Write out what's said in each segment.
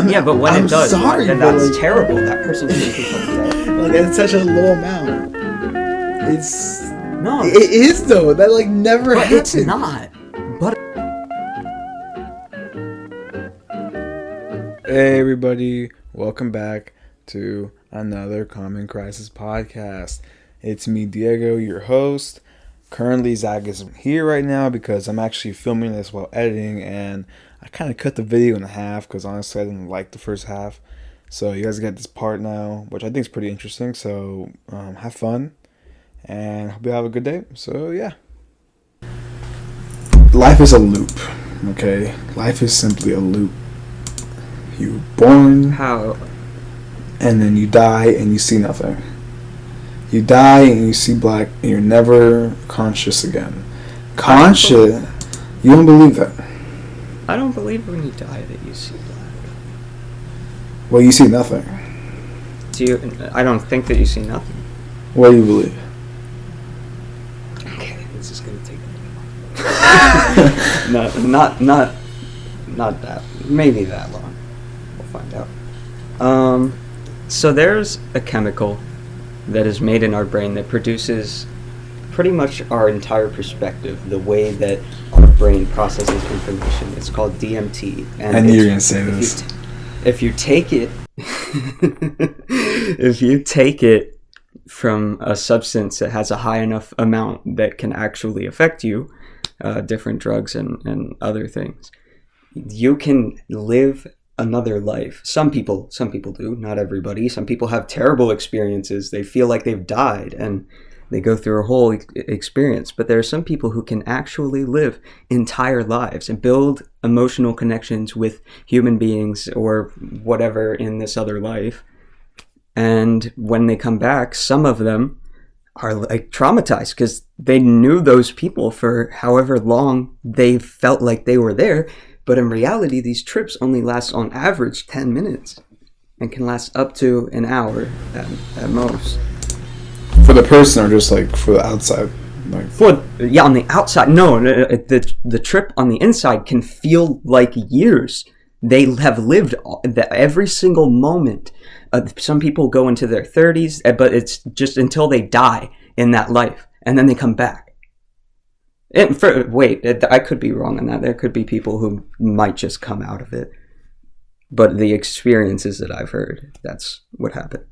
Yeah, but when I'm it does, sorry, then but, that's like, terrible. That person shouldn't be fucking dead. Like, it's such a low amount. It's No, it is though. That like never but happens. it's not. But Hey everybody, welcome back to another Common Crisis podcast. It's me, Diego, your host. Currently, Zach is here right now because I'm actually filming this while editing, and I kind of cut the video in half because honestly I didn't like the first half. So you guys get this part now, which I think is pretty interesting. So have fun, and hope you have a good day. So yeah. Life is a loop, okay? Life is simply a loop. You're born, how? and then you die and you see nothing. You die and you see black and you're never conscious again. Conscious? You don't believe that? I don't believe when you die that you see black. Well, you see nothing. Do you? I don't think that you see nothing. What do you believe? Okay, this is gonna take a minute. Not that. Maybe that long. We'll find out. So there's a chemical that is made in our brain that produces pretty much our entire perspective, the way that our brain processes information. It's called DMT. I knew you were going to say this. If you take it, if you take it from a substance that has a high enough amount that can actually affect you, different drugs and other things, you can live another life. Some people do, not everybody. Some people have terrible experiences. They feel like they've died and they go through a whole experience. But there are some people who can actually live entire lives and build emotional connections with human beings or whatever in this other life. And when they come back, some of them are like traumatized because they knew those people for however long they felt like they were there. But in reality, these trips only last on average 10 minutes and can last up to an hour at most. For the person or just like for the outside? Like, on the outside. No, the trip on the inside can feel like years. They have lived every single moment. Some people go into their 30s, but it's just until they die in that life. And then they come back. I could be wrong on that. There could be people who might just come out of it. But the experiences that I've heard, that's what happened.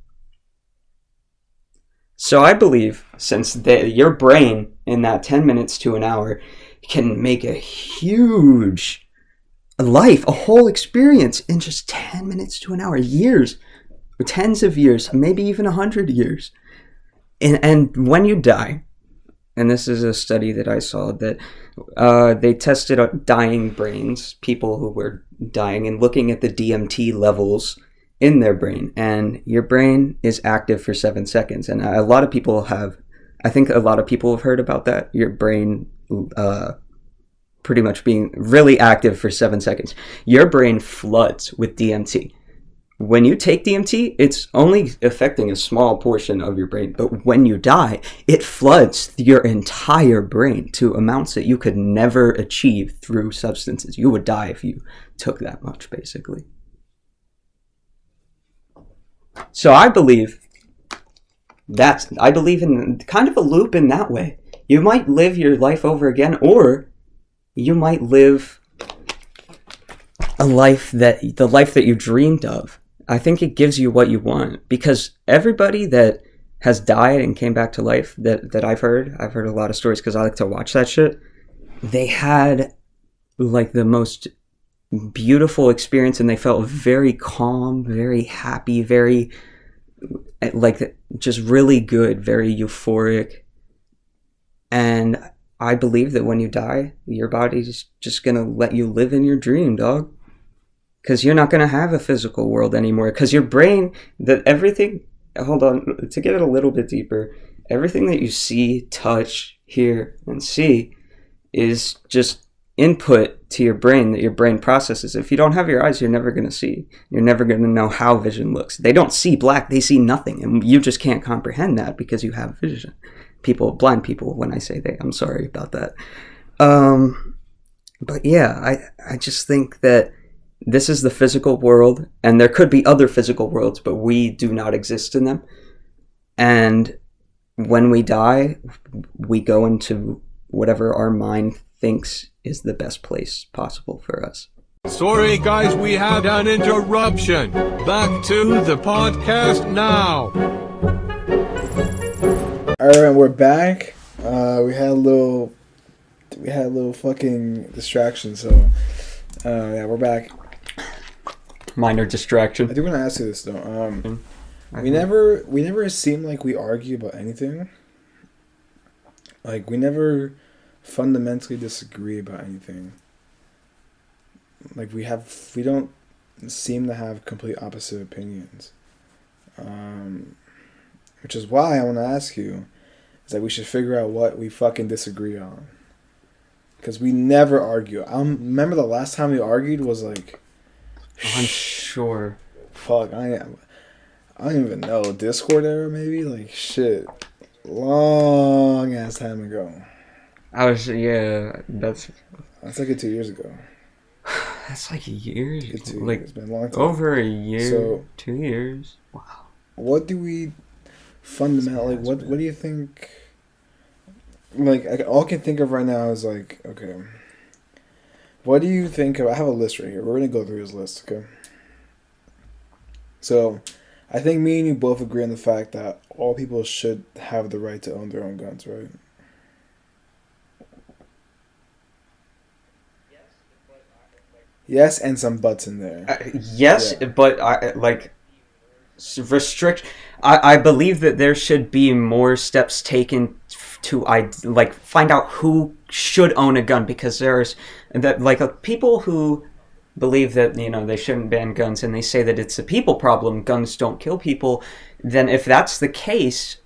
So I believe since your brain in that 10 minutes to an hour can make a huge life, a whole experience in just 10 minutes to an hour, years, tens of years, maybe even 100 years. And when you die, and this is a study that I saw that they tested dying brains, people who were dying, and looking at the DMT levels in their brain. And your brain is active for 7 seconds. And a lot of people have heard about that. Your brain pretty much being really active for 7 seconds. Your brain floods with DMT. When you take DMT, it's only affecting a small portion of your brain, but when you die, it floods your entire brain to amounts that you could never achieve through substances. You would die if you took that much, basically. So I believe in kind of a loop in that way. You might live your life over again, or you might live the life that you dreamed of. I think it gives you what you want, because everybody that has died and came back to life that I've heard a lot of stories because I like to watch that shit. They had like the most beautiful experience and they felt very calm, very happy, very like just really good, very euphoric. And I believe that when you die, your body's just gonna let you live in your dream, dog. Because you're not going to have a physical world anymore. Because your brain, to get it a little bit deeper, everything that you see, touch, hear, and see is just input to your brain that your brain processes. If you don't have your eyes, you're never going to see. You're never going to know how vision looks. They don't see black, they see nothing. And you just can't comprehend that because you have vision. Blind people, when I say they, I'm sorry about that. But yeah, I just think that this is the physical world, and there could be other physical worlds, but we do not exist in them. And when we die, we go into whatever our mind thinks is the best place possible for us. Sorry guys, we had an interruption. Back to the podcast now. Alright, we're back. We had a little fucking distraction, so yeah, we're back. Minor distraction. I do want to ask you this though. We never seem like we argue about anything. Like, we never fundamentally disagree about anything. Like, we don't seem to have complete opposite opinions. Which is why I want to ask you, is that we should figure out what we fucking disagree on. Because we never argue. I remember the last time we argued was like... I'm sure. Fuck, I don't even know. Discord era, maybe? Like, shit. Long ass time ago. That's like 2 years ago. That's like a year. Like, it's been a long time. Over a year. So, 2 years. Wow. What do we fundamentally? What do you think? Like, all I can think of right now is like, okay. What do you think of? I have a list right here. We're gonna go through this list, okay? So, I think me and you both agree on the fact that all people should have the right to own their own guns, right? Yes, and some buts in there. Yes, yeah. But restrict. I believe that there should be more steps taken to find out who should own a gun, because there's that people who believe that they shouldn't ban guns, and they say that it's a people problem. Guns don't kill people. Then if that's the case,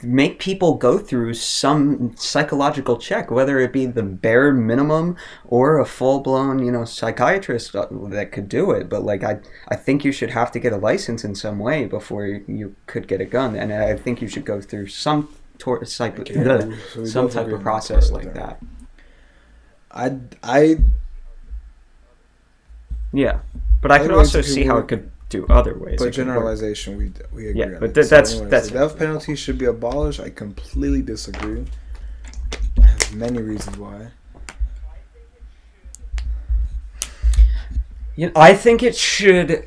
make people go through some psychological check, whether it be the bare minimum or a full-blown psychiatrist that could do it. But I think you should have to get a license in some way before you could get a gun, and I think you should go through some type of process like that. Yeah, but I could also see how it could do other ways. But generalization, we agree on. But that's the death penalty should be abolished. I completely disagree. I have many reasons why. I think it should.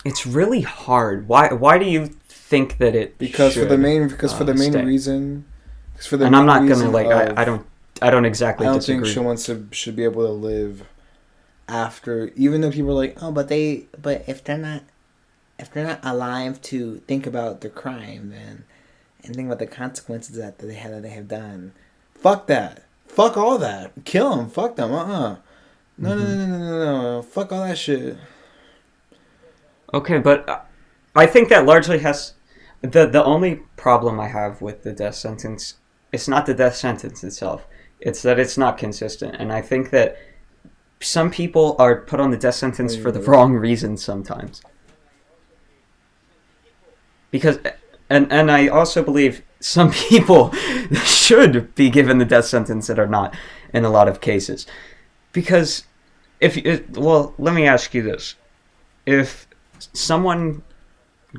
It's really hard. Why do you think that it? Because should, for the main reason. And I'm not gonna I don't exactly. I don't disagree. think someone should be able to live after, even though people are like, oh, but if they're not alive to think about their crime and think about the consequences that they have done, fuck that, fuck all that, kill them, fuck them, no, fuck all that shit. Okay, but I think that largely has the only problem I have with the death sentence. It's not the death sentence itself; it's that it's not consistent, and I think that some people are put on the death sentence for the wrong reasons sometimes. Because, and I also believe some people should be given the death sentence that are not in a lot of cases. Because let me ask you this. If someone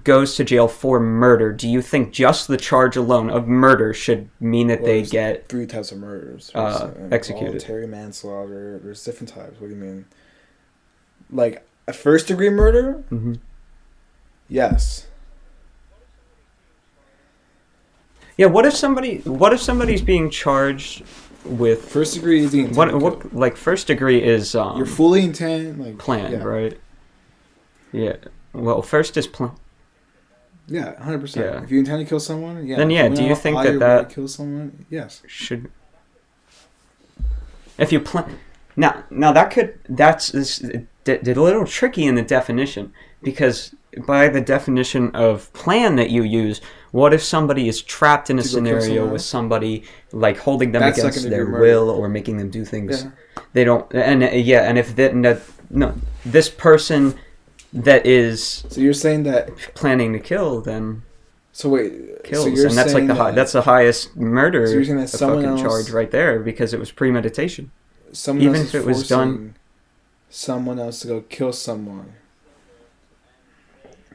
goes to jail for murder, do you think just the charge alone of murder should mean that they get 3 types of murders executed? Voluntary manslaughter. There's different types. What do you mean? Like a first degree murder? Mm-hmm. Yes. Yeah. What if somebody's being charged with first degree is the intent. What first degree is you're fully intent planned, right? Yeah. Well, first is plan. Yeah, 100%. Yeah. If you intend to kill someone, yeah. Then do you think that kill someone? Yes. Should. If you plan, now that's a little tricky in the definition, because by the definition of plan that you use, what if somebody is trapped in a scenario with somebody holding them against their will or making them do things they don't, and if this person that is, so you're saying that planning to kill, then kills, so and that's that's the highest murder, so you're saying that fucking charge right there, because it was premeditation. Even if it was done, someone else to go kill someone.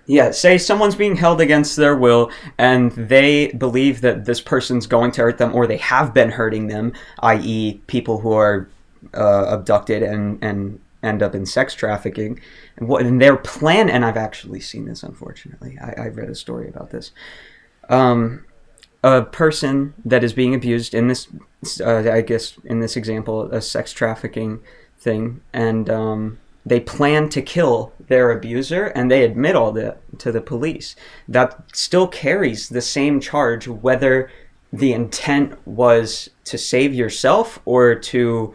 Yeah, say someone's being held against their will and they believe that this person's going to hurt them or they have been hurting them, i.e. people who are abducted and end up in sex trafficking. And their plan, and I've actually seen this, unfortunately. I read a story about this. A person that is being abused in this, I guess in this example, a sex trafficking thing, and they plan to kill their abuser, and they admit all that to the police. That still carries the same charge, whether the intent was to save yourself or to,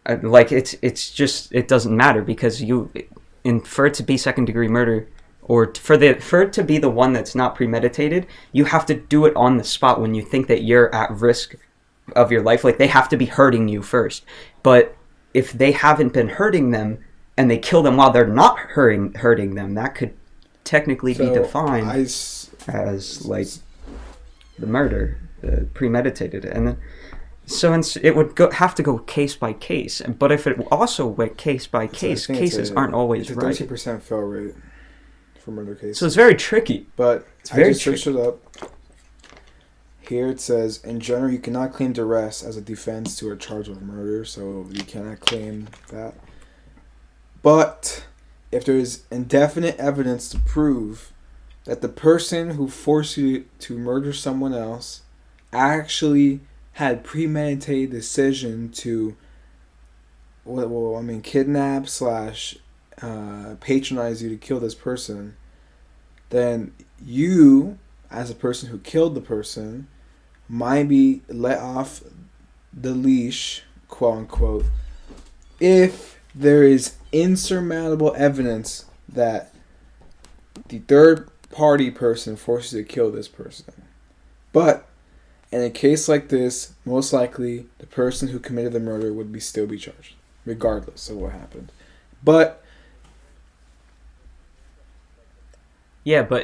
it's just, it doesn't matter, because for it to be second-degree murder, or for it to be the one that's not premeditated, you have to do it on the spot when you think that you're at risk of your life. Like, they have to be hurting you first. But if they haven't been hurting them, and they kill them while they're not hurting them, that could technically be defined as like the murder, premeditated. And then, so it would have to go case by case. But if it also went case by case, cases aren't always right. It's a 30% fail rate for murder cases. So it's very tricky. But I just searched it up. Here it says, in general, you cannot claim duress as a defense to a charge of murder, so you cannot claim that. But if there is indefinite evidence to prove that the person who forced you to murder someone else actually had premeditated decision to, kidnap / patronize you to kill this person, then you, as a person who killed the person, might be let off the leash, quote unquote, if there is insurmountable evidence that the third party person forced you to kill this person. But in a case like this, most likely the person who committed the murder would still be charged, regardless of what happened. But yeah, but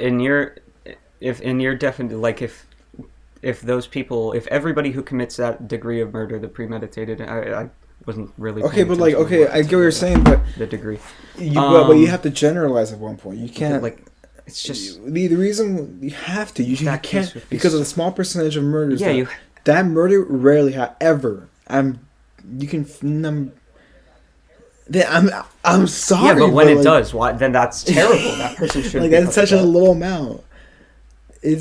if those people, if everybody who commits that degree of murder, the premeditated, I wasn't really okay, but I get what you're saying, but the degree, but you have to generalize at one point. You can't it's just the reason you have to. You can't, because of the small percentage of murders. Yeah, that murder rarely ever. I'm sorry. Yeah, but when it does, then that's terrible. That person should. That's such a low amount. It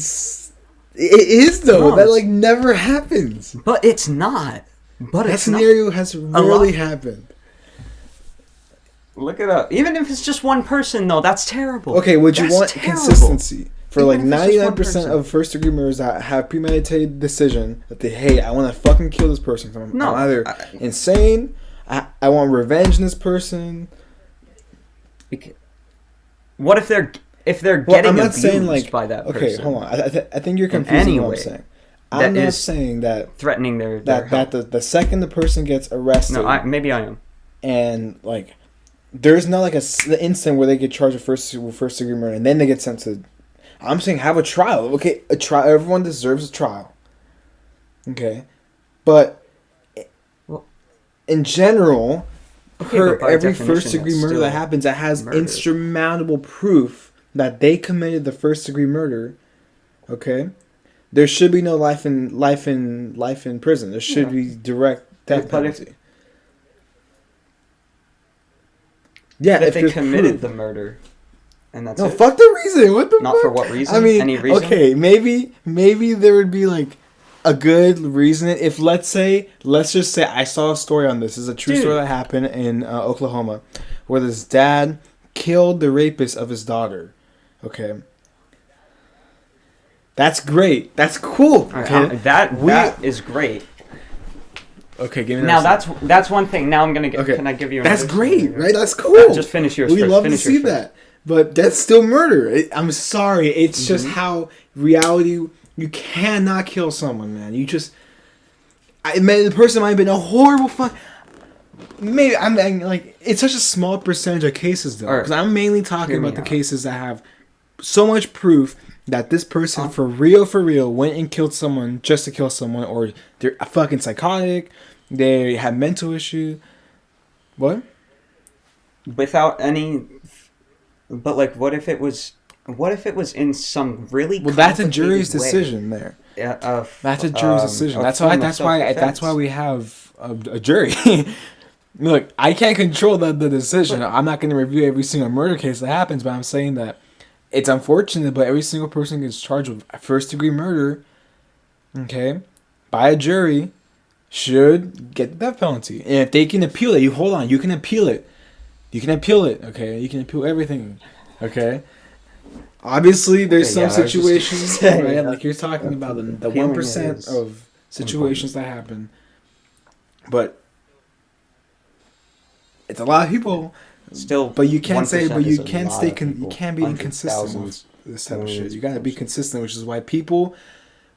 is though. No, that never happens. But it's not. But that scenario has rarely happened. Look it up. Even if it's just one person, though, that's terrible. Okay, would you want consistency for 99% of first degree murders that have premeditated decision that I want to fucking kill this person? I'm either insane. I want revenge on this person. What if they're getting abused by that person? Okay, hold on. I think you're confusing what I'm saying. I'm not saying that threatening their that the second the person gets arrested. No, maybe I am. And there's not the instant where they get charged with first degree murder and then they get sent to. I'm saying have a trial. Okay, a trial. Everyone deserves a trial. Okay, but in general, every first degree murder that happens, that has insurmountable proof that they committed the first degree murder. Okay. There should be no life in prison. There should be direct death penalty. Yeah, if they committed the murder, and that's it. Fuck the reason. What the Not fuck? for what reason? I mean, any reason? Okay, maybe there would be a good reason if let's just say I saw a story on this. This is a true story that happened in Oklahoma, where this dad killed the rapist of his daughter. Okay. That's great. That's cool. Okay. That is great. Okay, give me now. That's one thing. Now I'm gonna get. Okay. Can I give you? That's great, right? That's cool. Just finish yours. We love to see that, but that's still murder. I'm sorry. It's just how reality. You cannot kill someone, man. You just. The person might have been a horrible fuck. Maybe it's such a small percentage of cases though, because I'm mainly talking about the cases that have so much proof that this person for real went and killed someone just to kill someone, or they're fucking psychotic, they have mental issue. What? without any. But like, what if it was? What if it was in some really? Well, that's a jury's complicated way? decision there. That's a jury's decision. a That's form why. of That's why. That's self-defense. why we have a jury. Look, I can't control the decision. I'm not going to review every single murder case that happens, but I'm saying that it's unfortunate, but every single person gets charged with first-degree murder, okay, by a jury, should get the death penalty. And if they can appeal it, you can appeal it. You can appeal it, okay? You can appeal everything, okay? Obviously, there's Okay, some I was just gonna situations, say, right? Like you're talking about the appealing 1% is of situations that happen, but it's a lot of people. Still, But you can't say, 1% but is you a can't lot stay, of you people. can't be Hundreds, inconsistent with thousands, this type of shit. millions You of gotta be people. consistent, which is why people,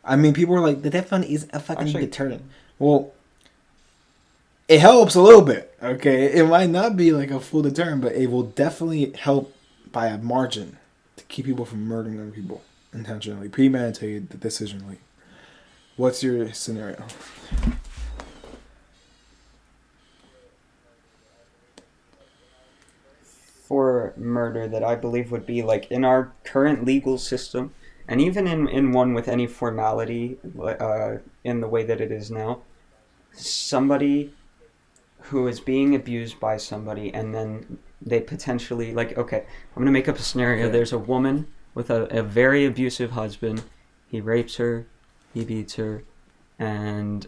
I mean, people are like, the death penalty is a fucking Actually- deterrent. Well, it helps a little bit, okay? It might not be like a full deterrent, but it will definitely help by a margin to keep people from murdering other people intentionally, premeditated, decisionally. What's your scenario? For murder that I believe would be like in our current legal system, and even in one with any formality, in the way that it is now, somebody who is being abused by somebody, and then they potentially, like, okay, I'm gonna make up a scenario. Okay. There's a woman with a very abusive husband. He rapes her, he beats her, and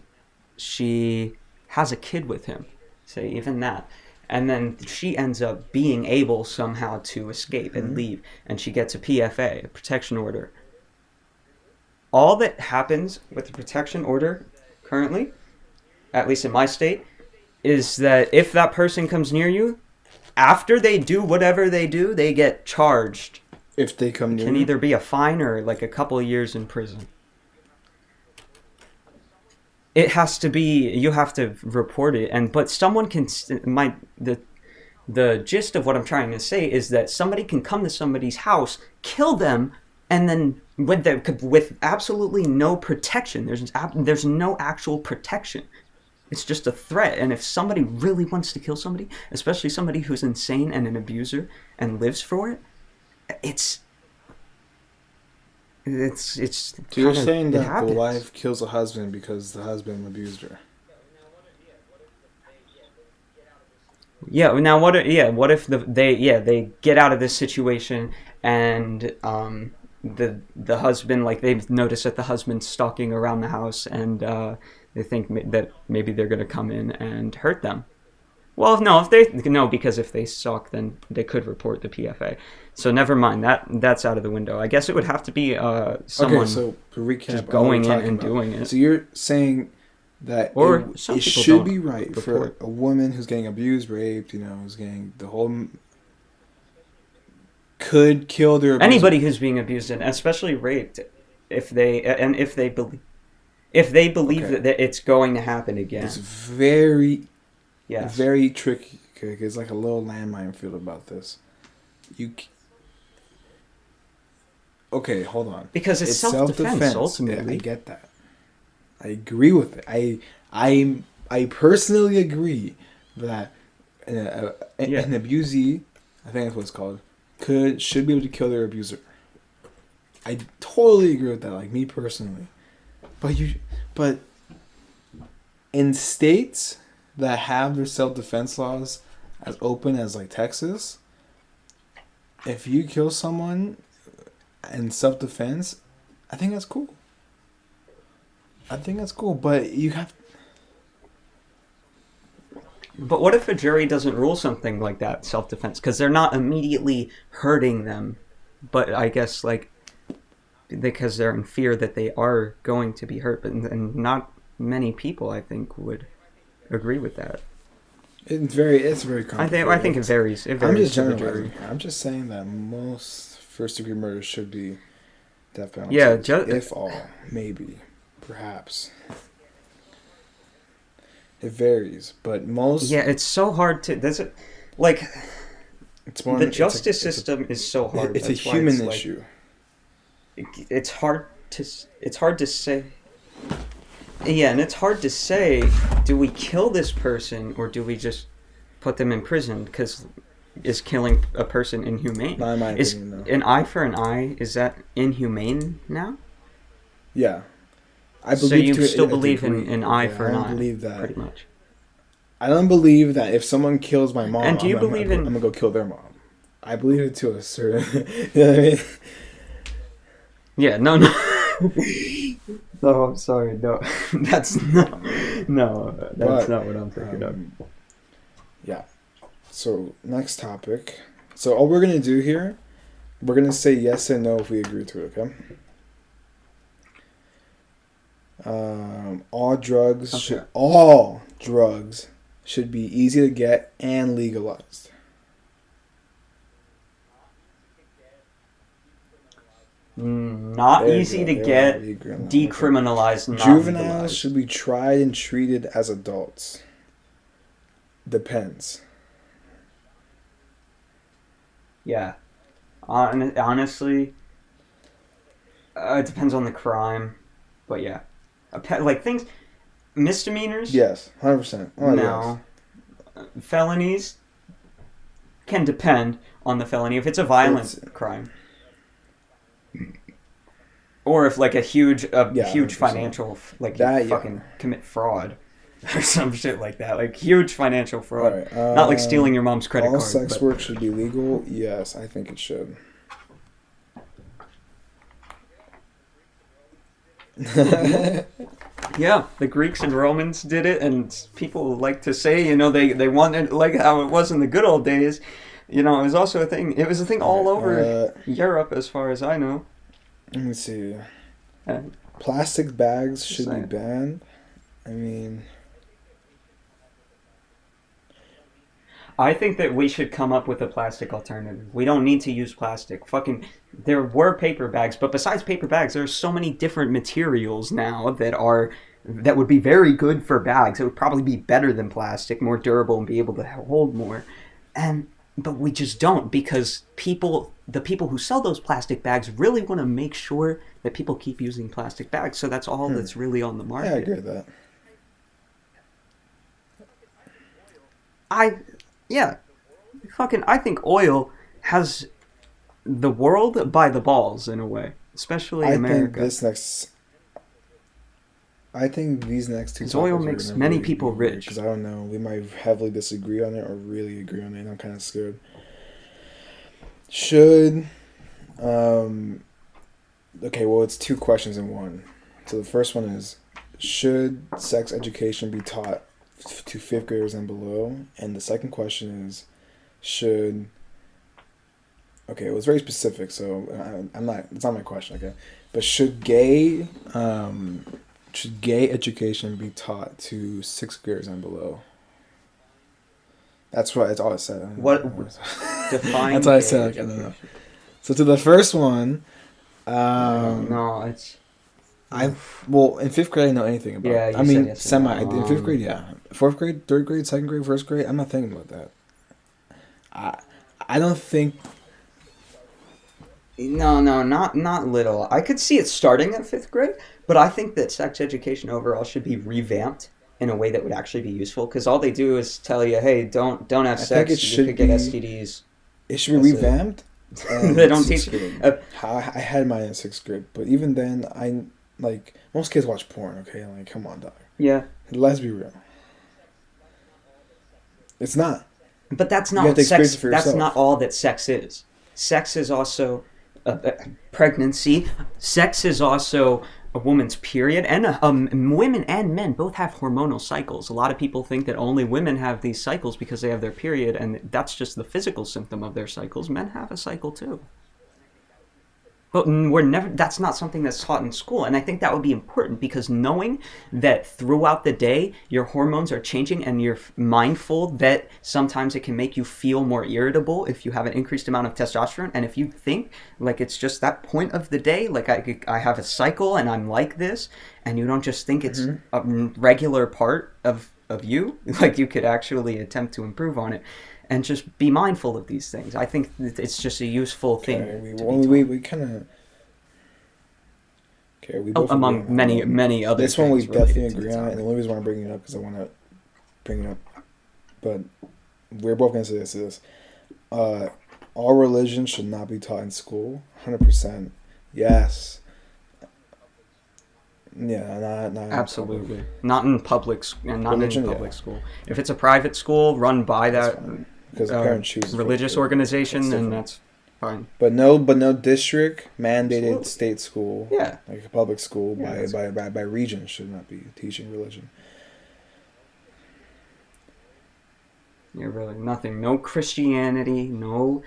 she has a kid with him. Say even that. And then she ends up being able somehow to escape and leave, and she gets a PFA, a protection order. All that happens with the protection order currently, at least in my state, is that if that person comes near you, after they do whatever they do, they get charged. If they come near Can you? either be a fine or like a couple of years in prison. It has to be, you have to report it, but someone can, the gist of what I'm trying to say is that somebody can come to somebody's house, kill them, and then with absolutely no protection. There's no actual protection. It's just a threat. And if somebody really wants to kill somebody, especially somebody who's insane and an abuser and lives for it, it's So you're kinda- saying it that the happens. wife kills the husband because the husband abused her? Yeah. Now what? What if they get out of this situation and the husband, like, they've noticed that the husband's stalking around the house, and they think that maybe they're gonna come in and hurt them. Well, because if they stalk, then they could report the PFA. So never mind, that's out of the window. I guess it would have to be someone. Okay, so to recap, just on what going we're in talking and about. doing it. So you're saying that Or it some people should don't be right for report. a woman who's getting abused, raped, who's getting the whole could kill their abuser. Anybody who's being abused, and especially raped, if they believe Okay. that it's going to happen again. It's very, Yes. very tricky. Okay, it's like a little landmine field about this. Okay, hold on. Because it's self-defense, Yeah, ultimately. I get that. I agree with it. I personally agree that an abusee, I think that's what it's called, should be able to kill their abuser. I totally agree with that. Like, me personally, but in states that have their self-defense laws as open as like Texas, if you kill someone in self-defense, I think that's cool. But you have. But what if a jury doesn't rule something like that, self-defense? Because they're not immediately hurting them, but I guess, like, because they're in fear that they are going to be hurt. And not many people, I think, would agree with that. It's very complicated. I think it varies. It I'm varies just to the generalizing. jury. I'm just saying that most first-degree murders should be death penalty. Yeah, if all, maybe, perhaps. It varies, but most. Yeah, it's so hard to. That's it. Like, It's more. the it's justice a- it's a- system is so hard. It's a That's why human like, issue. it's hard to say. Yeah, and it's hard to say, do we kill this person or do we just put them in prison? Because is killing a person inhumane. Not in my Is opinion, no. an eye for an eye, is that inhumane now? Yeah. I So believe you to still a believe in degree. an eye Yeah, for an I eye? don't believe that. Pretty much. I don't believe that if someone kills my mom, And do you I'm believe in- gonna go kill their mom. I believe it to a certain. You know what I mean? Yeah, no. No, I'm sorry. No, that's not. No, that's But, not what I'm thinking of. Yeah. So next topic. So all we're gonna do here, we're gonna say yes and no if we agree to it. Okay. All drugs should be easy to get and legalized. Not There you easy go. to There get, we go. decriminalized, not Juveniles legalized. should be tried and treated as adults. Depends. Yeah. Honestly, it depends on the crime, but yeah, like things, misdemeanors. Yes, 100%. Oh, No. Felonies can depend on the felony. If it's a violent crime, or if like a huge 100%. financial, like That, you fucking commit fraud or some shit like that, like huge financial fraud. Alright, Not like stealing your mom's credit all card. sex but- work should be legal. Yes, I think it should. Yeah, the Greeks and Romans did it, and people like to say, you know, they wanted like how it was in the good old days. You know, it was also a thing. It was a thing all over Europe, as far as I know. Let me see. Uh, Plastic bags should be saying. banned. I mean, I think that we should come up with a plastic alternative. We don't need to use plastic. Fucking, there were paper bags, but besides paper bags, there's so many different materials now that would be very good for bags. It would probably be better than plastic, more durable, and be able to hold more. But we just don't, because the people who sell those plastic bags really want to make sure that people keep using plastic bags. So that's all that's really on the market. yeah, I agree with that. I think oil has the world by the balls in a way, especially America. I think these next two 'Cause oil topics are makes gonna many really people be weird, rich. Because I don't know, we might heavily disagree on it or really agree on it. And I'm kind of scared. Should, okay, well, it's two questions in one. So the first one is, should sex education be taught to fifth graders and below? And the second question is, should, okay, it was very specific, so it's not my question, okay? But should gay education be taught to sixth graders and below? That's all it said. What define? That's what I gay said. Like, I don't education? know. So to the first one, No, it's in fifth grade I didn't know anything about. Yeah, it. you I mean, said yes and semi. no. In fifth grade, yeah. Fourth grade, third grade, second grade, first grade. I'm not thinking about that. I don't think. No, not little. I could see it starting at fifth grade, but I think that sex education overall should be revamped in a way that would actually be useful. Because all they do is tell you, hey, don't have think sex. it You should could get be- STDs. It should be That's it. revamped. They don't sixth teach- grade. I had mine in sixth grade, but even then, most kids watch porn. Okay, like come on, dog. Yeah, Let's be real. It's not. but that's You not have to experience sex. it for That's yourself. not all that sex is. Sex is also pregnancy. Sex is also a woman's period, and women and men both have hormonal cycles. A lot of people think that only women have these cycles because they have their period, and that's just the physical symptom of their cycles. Men have a cycle too. But that's not something that's taught in school. And I think that would be important, because knowing that throughout the day your hormones are changing and you're mindful that sometimes it can make you feel more irritable if you have an increased amount of testosterone. And if you think like it's just that point of the day, like I have a cycle and I'm like this, and you don't just think it's a regular part of you, like you could actually attempt to improve on it. And just be mindful of these things. I think that it's just a useful thing. We kind of. Okay, we both Among agree on many that. many other. This one we things related definitely to the agree on, topic. and the only reason why I'm bringing it up because I want to bring it up. But we're both gonna say this. All religion should not be taught in school. 100%. Yes. Yeah, not Absolutely. Not in public and not Religion, in public yeah. school. If it's a private school run by that because the parents choose religious for it. organization, then different. that's fine. But no district mandated Absolutely. state school. Yeah. Like a public school Yeah, by region should not be teaching religion. Yeah, really nothing. No Christianity, no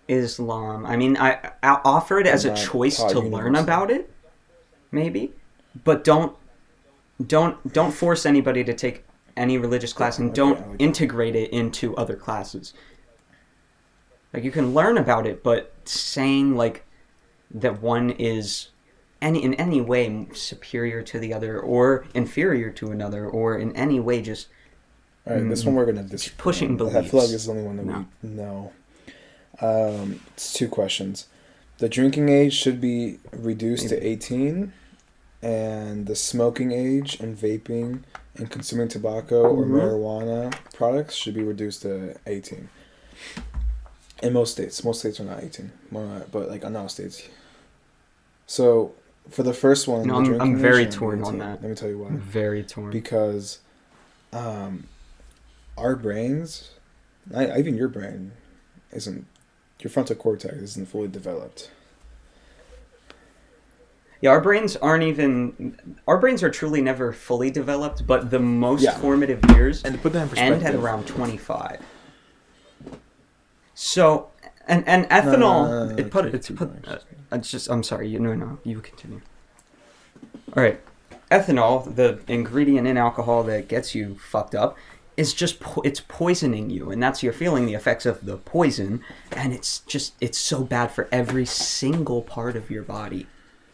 Islam. I mean, I offer it as a Not choice taught to learn universally. about it, maybe, but don't force anybody to take any religious class, and Okay, don't I like that. integrate it into other classes. Like, you can learn about it, but saying like that one is in any way superior to the other or inferior to another or in any way just All right, this one we're gonna disagree pushing on. I beliefs. feel like this is the only one that No. we know. It's 2 questions. The drinking age should be reduced to 18, and the smoking age and vaping and consuming tobacco or marijuana products should be reduced to 18. In most states are not 18, but like in all states. So for the first one, No, the I'm drinking very age should be torn on 18. that. Let me tell you why. very torn. Because our brains, even your brain, your frontal cortex isn't fully developed. Yeah, our brains are truly never fully developed, but the most Yeah. formative years And to put that in end perspective, at around 25. So, and ethanol, I'm sorry, you continue. All right, ethanol, the ingredient in alcohol that gets you fucked up, is just it's poisoning you, and you're feeling the effects of the poison, and it's so bad for every single part of your body.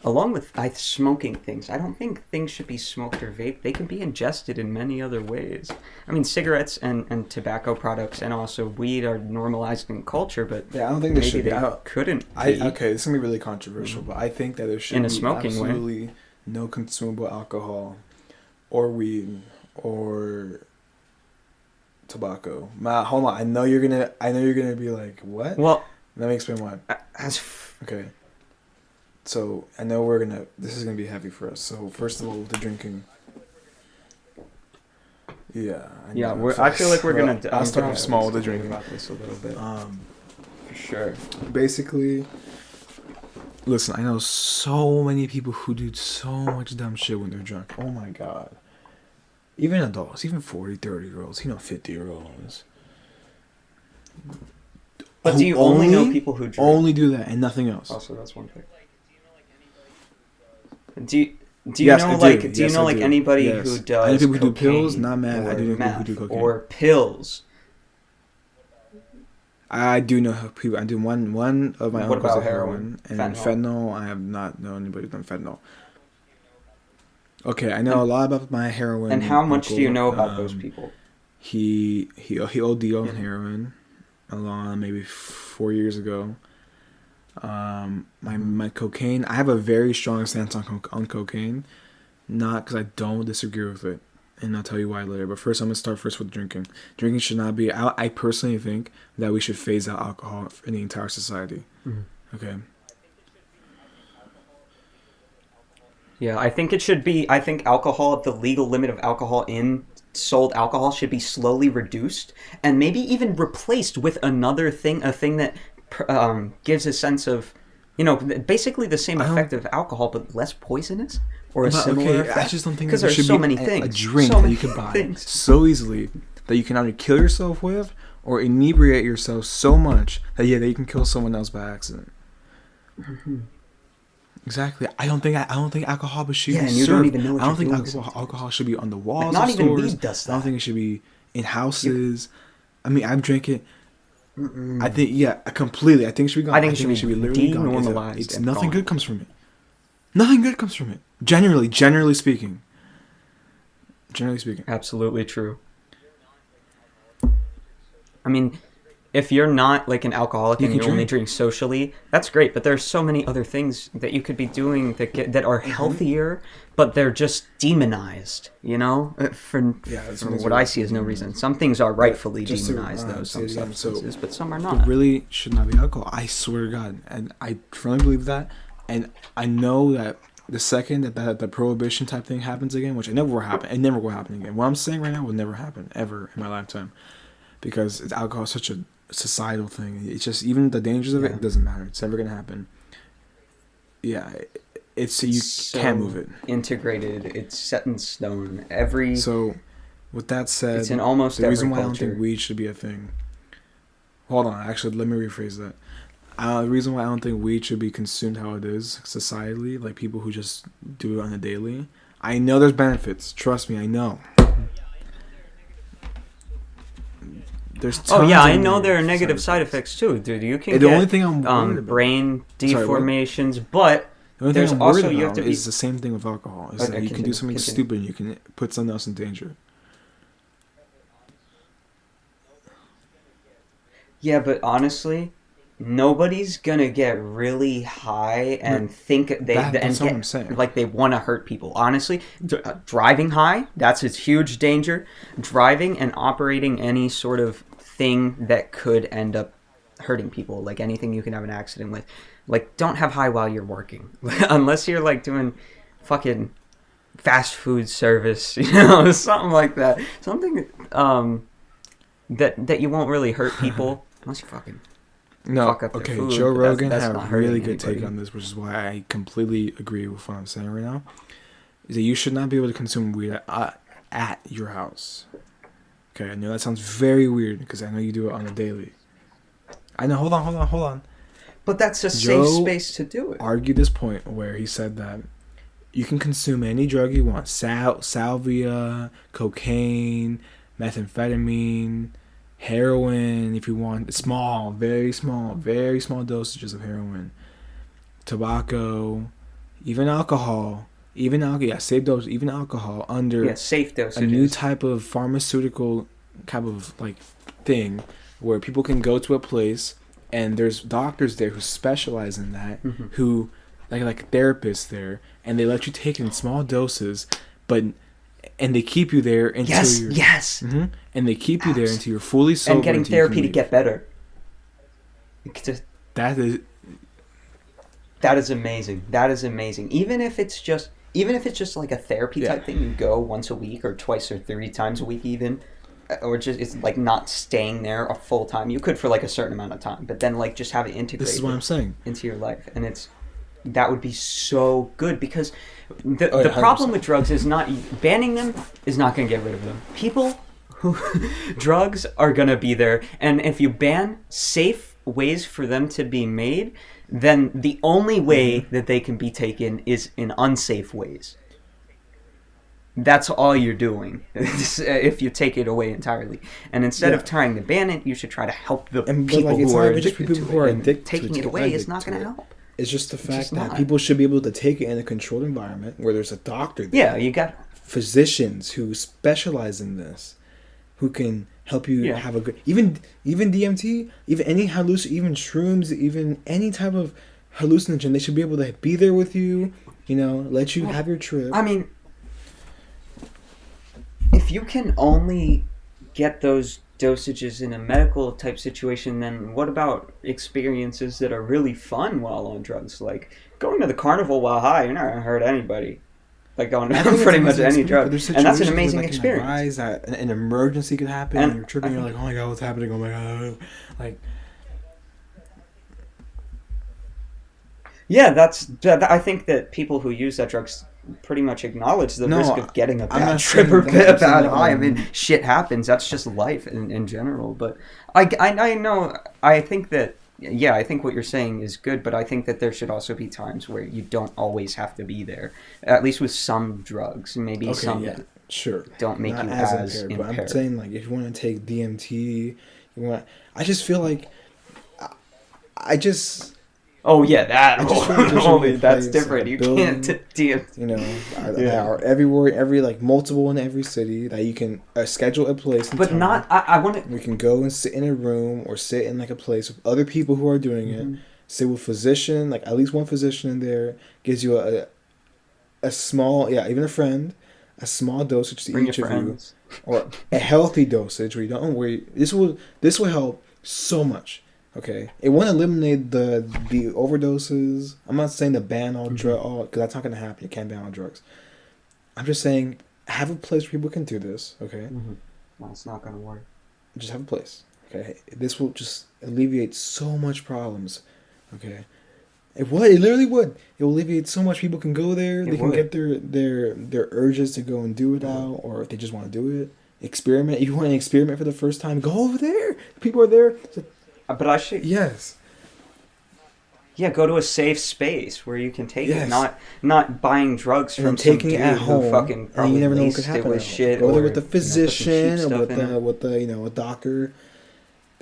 Along with smoking things, I don't think things should be smoked or vaped. They can be ingested in many other ways. I mean, cigarettes and tobacco products and also weed are normalized in culture, but yeah, I don't think they maybe should be. they couldn't be. Okay, this is gonna be really controversial, but I think that there should In a be smoking way. absolutely no consumable alcohol, or weed, or tobacco. Matt, hold on. I know you're gonna be like, what? Well, Let me explain why. Okay. So I know this is gonna be heavy for us. So first of all, the drinking. Yeah. yeah, I feel like we're gonna. I'll start off small with the drinking. About this a little bit. For sure. Basically, listen, I know so many people who do so much dumb shit when they're drunk. Oh my god. Even adults, even 40, 30-year-olds, 50-year-olds. But do you only know people who drink? Only do that and nothing else. Also, that's one thing. Do you Yes, know I do. like do Yes, you know I like do. anybody Yes. who I know does people who do pills, cocaine not meth. I do know people who meth do cocaine. or pills? I do know people. I do one of my What uncles about did heroin and Fentanyl? fentanyl. I have not known anybody who's done fentanyl. Okay, I know a lot about my heroin. And how much do you uncle. know about those people? He OD'd on heroin, maybe 4 years ago. My cocaine. I have a very strong stance on cocaine, not because I don't disagree with it, and I'll tell you why later. But first, I'm gonna start with drinking. Drinking should not be. I personally think that we should phase out alcohol in the entire society. Okay. Yeah, I think it should be. I think alcohol, the legal limit of alcohol in sold alcohol, should be slowly reduced and maybe even replaced with another thing, a thing that gives a sense of, basically the same effect of alcohol but less poisonous or a similar effect. I just don't think because that there there's should so be many a things, drink so that many you can buy things. so easily that you can either kill yourself with or inebriate yourself so much that you can kill someone else by accident. Exactly. I don't think alcohol should Yeah, be and you served. don't even know what I don't you're think doing alcohol should be on the walls. Not of even stores. weed does I don't that. think it should be in houses. I mean, I've drank it. I think completely. I think it should be gone. I think it should be literally gone. denormalized It's and nothing gone. good comes from it. Nothing good comes from it. Generally speaking. Generally speaking. Absolutely true. I mean, if you're not like an alcoholic You and can you only drink. drink socially, that's great. But there's so many other things that you could be doing that are Mm-hmm. healthier, but they're just demonized. You know, for it's what I see is no reason. Some things are rightfully just to, demonized, though. say Some it again, so substances, but some are It not. really should not be alcohol. I swear to God, and I firmly believe that. And I know that the second that the prohibition type thing happens again, which it never will happen, it never will happen again. What I'm saying right now will never happen ever in my lifetime, because alcohol is such a societal thing. It's just, even the dangers of it, Yeah. it doesn't matter. It's never gonna happen. Yeah, it's you So can't move it. Integrated. It's set in stone. Every So, with that said, it's in almost the every reason why I don't culture. think weed should be a thing. Hold on, actually, let me rephrase that. The reason why I don't think weed should be consumed how it is societally, like people who just do it on a daily. I know there's benefits. Trust me, I know. There's Oh tons yeah, of I know there are negative negative side effects too, dude. You can The get only thing I'm worried about- brain Sorry, what? deformations, but The only there's thing I'm worried also you have about to be. is the same thing with alcohol. Is Okay, that you can do continue, something continue. stupid and you can put someone else in danger. Yeah, but honestly, nobody's gonna get really high and think that's and what I'm saying. like they want to hurt people. Honestly, driving high, that's a huge danger. Driving and operating any sort of thing that could end up hurting people, like anything you can have an accident with. Like, don't have high while you're working, unless you're like doing fucking fast food service, you know, something like that. Something that you won't really hurt people unless you fucking. No, Fuck up their okay. food, Joe but that's- Rogan that's had a not hurting really good take anybody. on this, which is why I completely agree with what I'm saying right now. Is that you should not be able to consume weed at your house. Okay, I know that sounds very weird because I know you do it on a daily. I know. Hold on. But that's a Joe safe space to do it. Argued this point where he said that you can consume any drug you want: salvia, cocaine, methamphetamine, heroin, if you want very small dosages of heroin, tobacco, even alcohol, safe dose, even alcohol under Yeah, safe dosages. a new type of pharmaceutical kind of like thing where people can go to a place and there's doctors there who specialize in that, Mm-hmm. who like therapists there, and they let you take it in small doses, and they keep you there until you're Yes. and they keep you there until you're fully sober And getting until you can therapy to leave. get better. It's just- That is That is amazing. That is amazing. Even if it's just like a therapy type thing, you go once a week or twice or 3 times a week even, or just it's like not staying there a full time. You could for like a certain amount of time, but then like just have it integrated. this is what I'm saying. Into your life, and that would be so good because the Oh, yeah, problem 100%. with drugs is not banning them is not going to get rid of them. People who drugs are going to be there, and if you ban safe ways for them to be made, then the only way that they can be taken is in unsafe ways. That's all you're doing if you take it away entirely. And instead of trying to ban it, you should try to help the And but, people like, it's who not are even just addicted people to who are it. And addicted to taking it, it to away is addict not to going to it. help. It's just the fact just that not. people should be able to take it in a controlled environment where there's a doctor there, Yeah, you got physicians who specialize in this, who can help you Yeah. have a good even DMT, even any even shrooms, even any type of hallucinogen. They should be able to be there with you, let you have your trip. I mean, if you can only get those dosages in a medical type situation, then what about experiences that are really fun while on drugs? Like going to the carnival while high, you're not going to hurt anybody. Like going I to think pretty it's much an any experience, drug. but there's And that's an situations where amazing that can experience. arise, that an emergency could happen, And and you're tripping. I You're think- like, oh my god, what's happening? Oh my god, like. Yeah, I think that people who use that drugs pretty much acknowledge the No, risk of getting a I'm bad not trip saying or that. a I'm saying bad that, high. I mean, shit happens. That's just life in general. But I know, I think that, yeah, I think what you're saying is good, but I think that there should also be times where you don't always have to be there, at least with some drugs. Maybe some that Sure. don't make Not you as impaired, but I'm impaired. saying, like, if you want to take DMT, I just feel like I just Oh yeah, that. I just feel like there should be a That's place, different. a You building, can't. Damn. you know, Yeah. that are everywhere, every like multiple in every city that you can schedule a place. In But time. not. I want to. We can go and sit in a room or sit in like a place with other people who are doing it. Sit with physician, like at least one physician in there gives you a small, yeah, even a friend, a small dosage to Bring each your of you, friends. or a healthy dosage where you don't worry. This will help so much. Okay, it won't eliminate the overdoses. I'm not saying to ban all drug, because that's not gonna happen. You can't ban all drugs. I'm just saying have a place where people can do this. Okay, Well, it's not gonna work. just have a place. Okay, this will just alleviate so much problems. Okay, it would. It literally would. It will alleviate so much. People can go there. They can get their urges to go and do it out, or if they just want to do it, experiment. If you want to experiment for the first time, go over there. People are there. But I should. Yes. Yeah, go to a safe space where you can take Yes. it, not buying drugs And from then some taking dude it at who home, fucking and probably you never know what laced could it happen. with shit. Go there or, with the put some cheap physician, or stuff with in it. a doctor.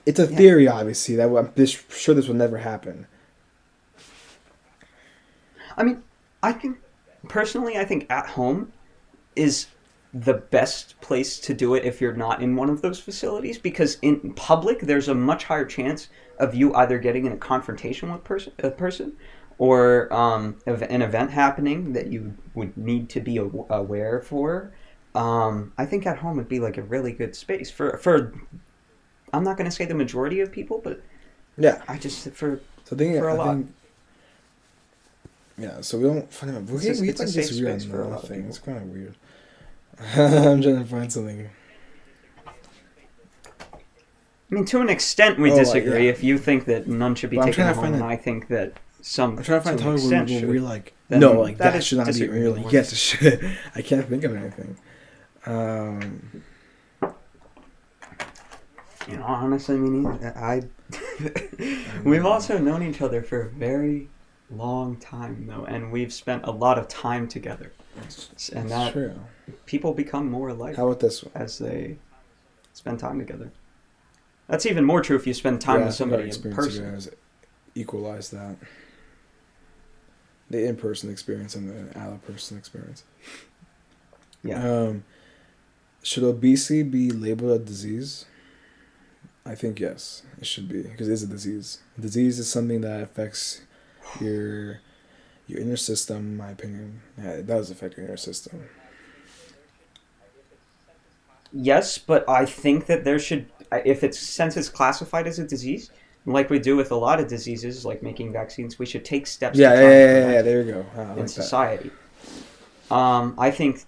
It's a theory, obviously. That I'm sure this will never happen. I mean, I think at home is the best place to do it if you're not in one of those facilities, because in public there's a much higher chance of you either getting in a confrontation with a person or of an event happening that you would need to be aware for. I think at home would be like a really good space for I'm not going to say the majority of people, but Yeah. I just for So for a lot. Yeah, so we don't find out. We It's a can safe disagree on space for the a whole lot of thing. people. It's kind of weird. I'm trying to find something. I mean, to an extent, we Oh, disagree. yeah. If you think that none should be But I'm taken trying to home, find and a- I think that some I'm trying to find a an topic extent where should, we're like, then no, like that that is should not be. disagreeing We're like, with. yes, it should. I can't think of anything. You know, honestly, me neither. We've also known each other for a very long time, though, and we've spent a lot of time together. And that True. people become more alike How about this one? as they spend time together. That's even more true if you spend time with somebody in person. Guys equalize that. The in-person experience and the out-of-person experience. Yeah. Should obesity be labeled a disease? I think yes, it should be, because it is a disease. A disease is something that affects your inner system, in my opinion. Yeah, it does affect your inner system. Yes, but I think that there should, since it's classified as a disease, like we do with a lot of diseases, like making vaccines, we should take steps. Yeah, to try and prevent yeah. it There you go. I in like that. society. I think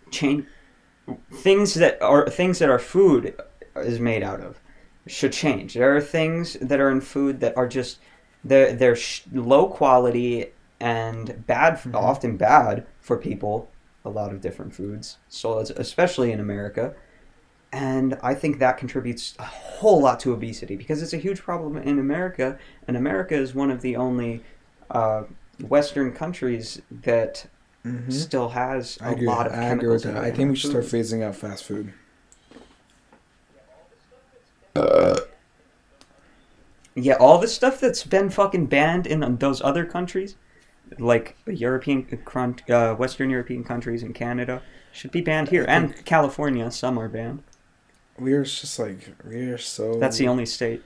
things that our food is made out of should change. There are things that are in food that are just they're low quality and bad, often bad for people. A lot of different foods, so especially in America. And I think that contributes a whole lot to obesity, because it's a huge problem in America, and America is one of the only Western countries that still has a lot of chemicals. I agree with that. I think we should start phasing out fast food. Yeah, all the stuff that's been fucking banned in those other countries, like Western European countries and Canada, should be banned here. And California, some are banned. We are so. That's the only state.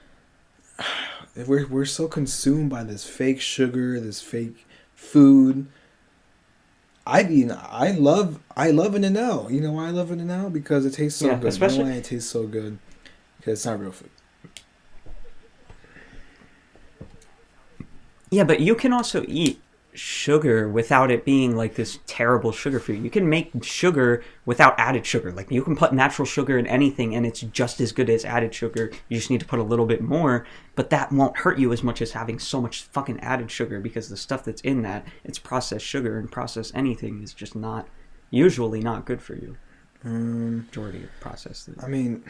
We're so consumed by this fake sugar, this fake food. I mean, I love In-N-Out. You know why I love In-N-Out? Because it tastes so good. Especially, you know why it tastes so good? Because it's not real food. Yeah, but you can also eat sugar without it being like this terrible sugar for you. You can make sugar without added sugar. Like, you can put natural sugar in anything and it's just as good as added sugar. You just need to put a little bit more, but that won't hurt you as much as having so much fucking added sugar, because the stuff that's in that, it's processed sugar, and processed anything is just usually not good for you. Majority of processed. I mean,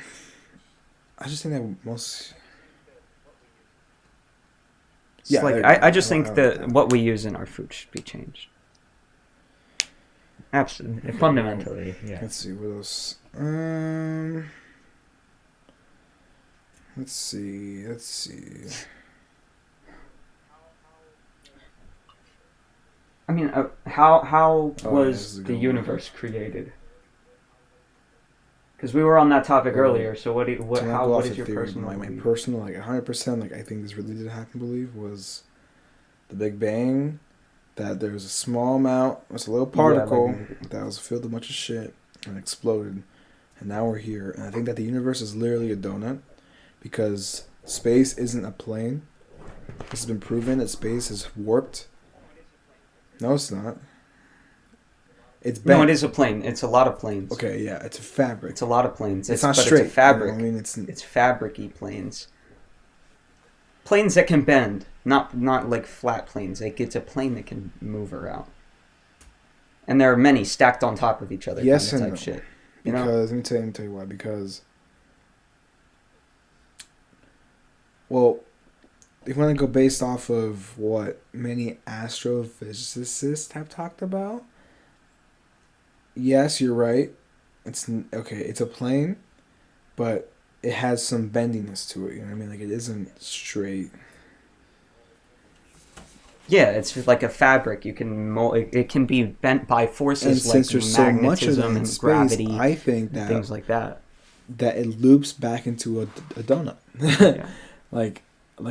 I just think that most. Yeah, like I just think that what we use in our food should be changed. Absolutely, fundamentally. Yeah. Let's see what else. Let's see. mean, how Oh, was this is a the good one. universe created? Because we were on that topic Oh, earlier. So what To not go what off is the your theory, personal my belief? personal, like 100%, like I think this really did happen. Believe was the Big Bang. That there was a small amount, it was a little particle that was filled with a bunch of shit and exploded, and now we're here. And I think that the universe is literally a donut, because space isn't a plane. This has been proven that space is warped. No, it's not. It's bent. No, it is a plane. It's a lot of planes. Okay, yeah, it's a fabric. It's a lot of planes. It's not but straight. It's a fabric. I mean, it's fabric-y planes. Planes that can bend, not like flat planes. Like it's a plane that can move around. And there are many stacked on top of each other. Yes kind of and type no. shit. You know? Because let me tell you why. Because, well, if you want to go based off of what many astrophysicists have talked about, yes, you're right. It's okay. It's a plane, but it has some bendiness to it. You know what I mean? Like it isn't straight. Yeah, it's like a fabric. You can it can be bent by And forces since like there's so much of magnetism that in and space, gravity, I think and that things like that. that it loops back into a donut, Yeah. like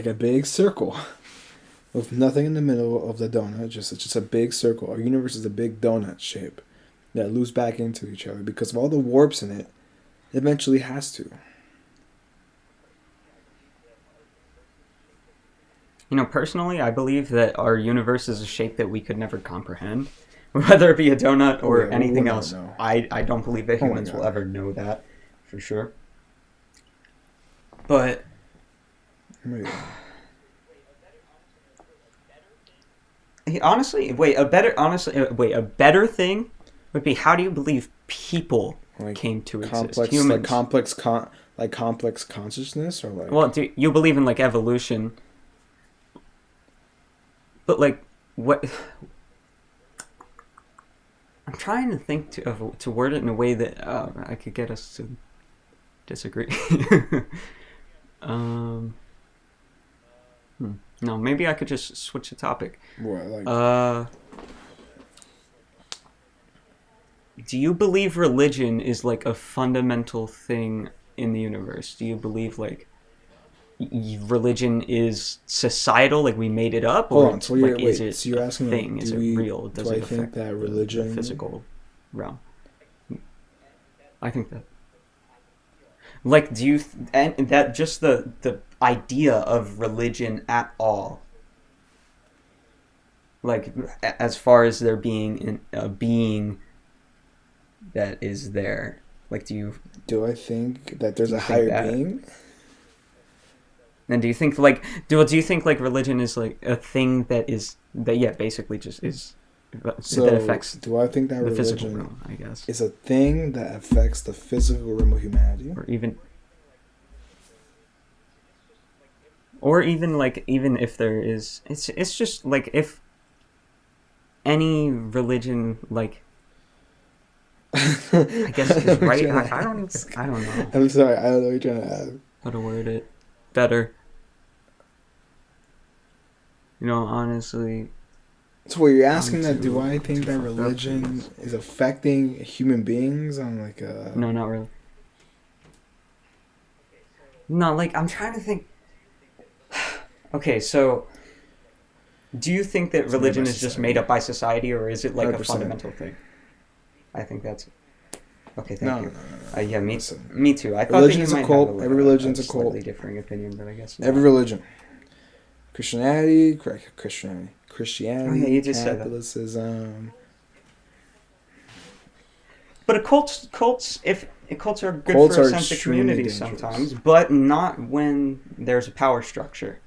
a big circle, with nothing in the middle of the donut. It's just a big circle. Our universe is a big donut shape that loops back into each other because of all the warps in it. It eventually has to. You know, personally, I believe that our universe is a shape that we could never comprehend, whether it be a donut or Yeah, we'll anything never else. know. I don't believe that Oh my humans will God. ever know that for sure. But Wait, honestly, a better thing would be, how do you believe people like came to exist? complex, Humans. like complex consciousness, or like Well, do you believe in like evolution? But like, what? I'm trying to think to word it in a way that I could get us to disagree. No, maybe I could just switch the topic. what, like Do you believe religion is like a fundamental thing in the universe? Do you believe like religion is societal, like we made it up, Hold or on, so like, wait, is it so you're a asking, thing? Is it real? Does do I it think affect that the religion physical realm? I think that. Like, do you and that just the idea of religion at all? Like, as far as there being a being that is there, like, do I think that there's Do a you think higher that- being? you think like do you think like religion is like a thing that basically just is So that affects do I think that the physical religion realm, I guess, is a thing that affects the physical realm of humanity? or even like even if there is, it's just like if any religion, like, I guess is right. I don't know I'm sorry, I don't know what you're trying to ask. how to word it better. You know, honestly, So what you're asking that? too- Do I think that religion is affecting human beings on like a? no, not really. No, like, I'm trying to think. Okay, so do you think that It's made religion by is just society. made up by society, or is it like a 100%. fundamental thing? I think that's okay. Thank No, you. no, no. Yeah, me Listen. too. I thought Religion that is you a might cult. have Every religion's a slightly cult. differing opinion, but I guess not. Every religion, Christianity, Christianity, Oh, yeah, you just said that. Catholicism. But cults are good Cults for a are sense of extremely community dangerous. sometimes, but not when there's a power structure.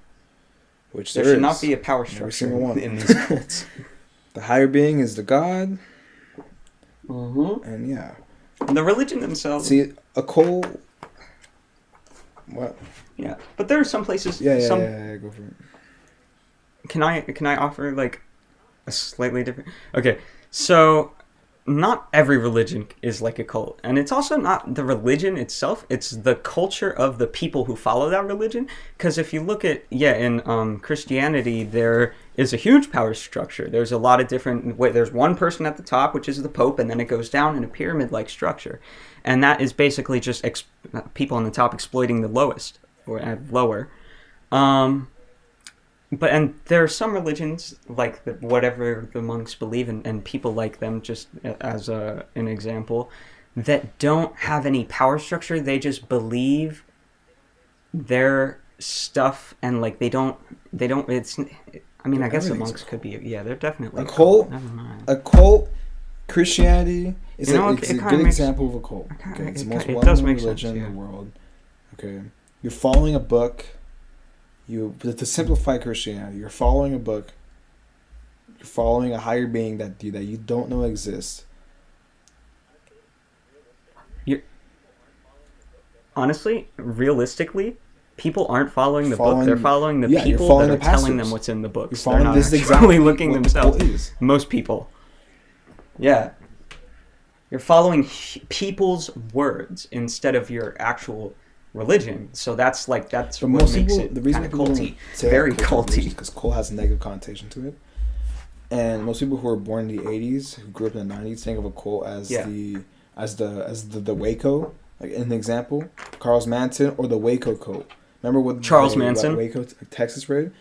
Which There there should is. not be a power Every structure single one. in these cults. The higher being is the God, Mm-hmm. and yeah. The religion themselves. See, a cult. What? Yeah, but there are some places. Yeah, some go for it. Can I offer like a slightly different? Okay, so not every religion is like a cult, and it's also not the religion itself. It's the culture of the people who follow that religion. Because if you look at in Christianity, there is a huge power structure. There's a lot of different. There's one person at the top, which is the Pope, and then it goes down in a pyramid-like structure, and that is basically just people on the top exploiting the lowest or lower. But and there are some religions like whatever the monks believe in, and people like them, just as an example, that don't have any power structure. They just believe their stuff, and like they don't. It's. I mean, I guess the monks could be. Yeah, they're definitely a cult. Never mind. A cult. Christianity is a good example of a cult. Okay, it's the most well-known religion in the world. Okay, you're following a book. To simplify Christianity, you're following a book. You're following a higher being that you don't know exists. Honestly, realistically, people aren't following the book. They're following the people that are telling them what's in the books. They're not actually looking themselves. Most people. Yeah. You're following people's words instead of your actual religion. So that's what makes it kind of culty. Very culty. Because cult has a negative connotation to it. And most people who were born in the 80s, who grew up in the 90s, think of a cult as the Waco, like an example, Charles Manson or the Waco cult. Remember what Charles Manson, Waco, Texas raid,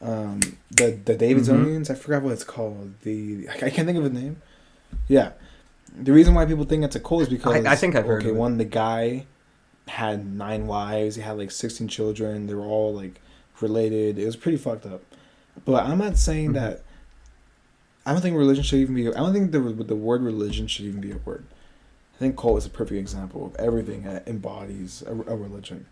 the Davidsonians. I forgot what it's called. I can't think of the name. Yeah, the reason why people think it's a cult is because I think I've heard of it. The guy had 9 wives. He had like 16 children. They were all like related. It was pretty fucked up. But I'm not saying that. I don't think religion should even be. I don't think the word religion should even be a word. I think cult is a perfect example of everything that embodies a religion.